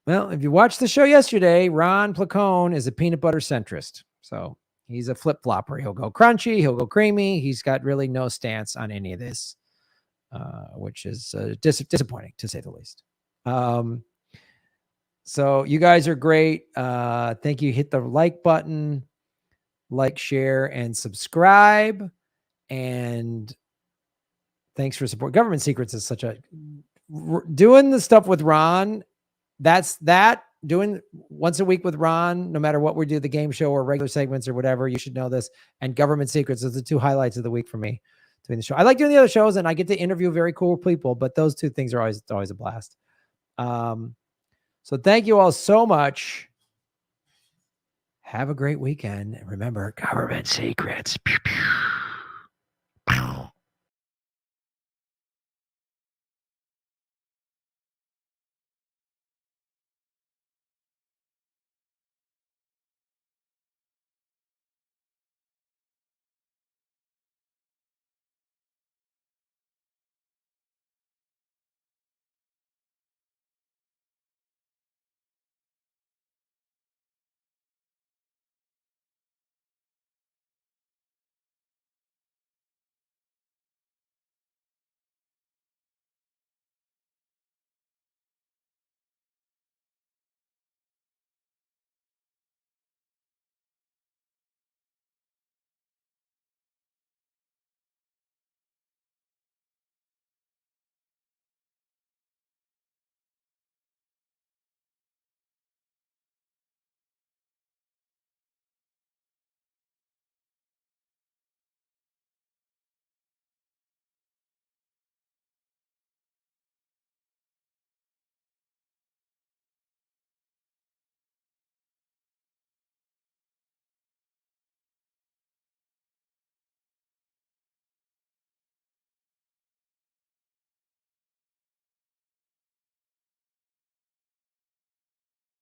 Well, if you watched the show yesterday, Ron Placone is a peanut butter centrist. So he's a flip-flopper. He'll go crunchy, he'll go creamy. He's got really no stance on any of this, which is disappointing, to say the least. So you guys are great. Thank you. Hit the like button, like, share, and subscribe. And thanks for support. Government Secrets is doing the stuff with Ron. Doing once a week with Ron, no matter what we do, the game show or regular segments or whatever, you should know this. And Government Secrets is the two highlights of the week for me doing the show. I like doing the other shows and I get to interview very cool people, but those two things are always a blast. So thank you all so much. Have a great weekend. And remember, Government Secrets. Pew, pew.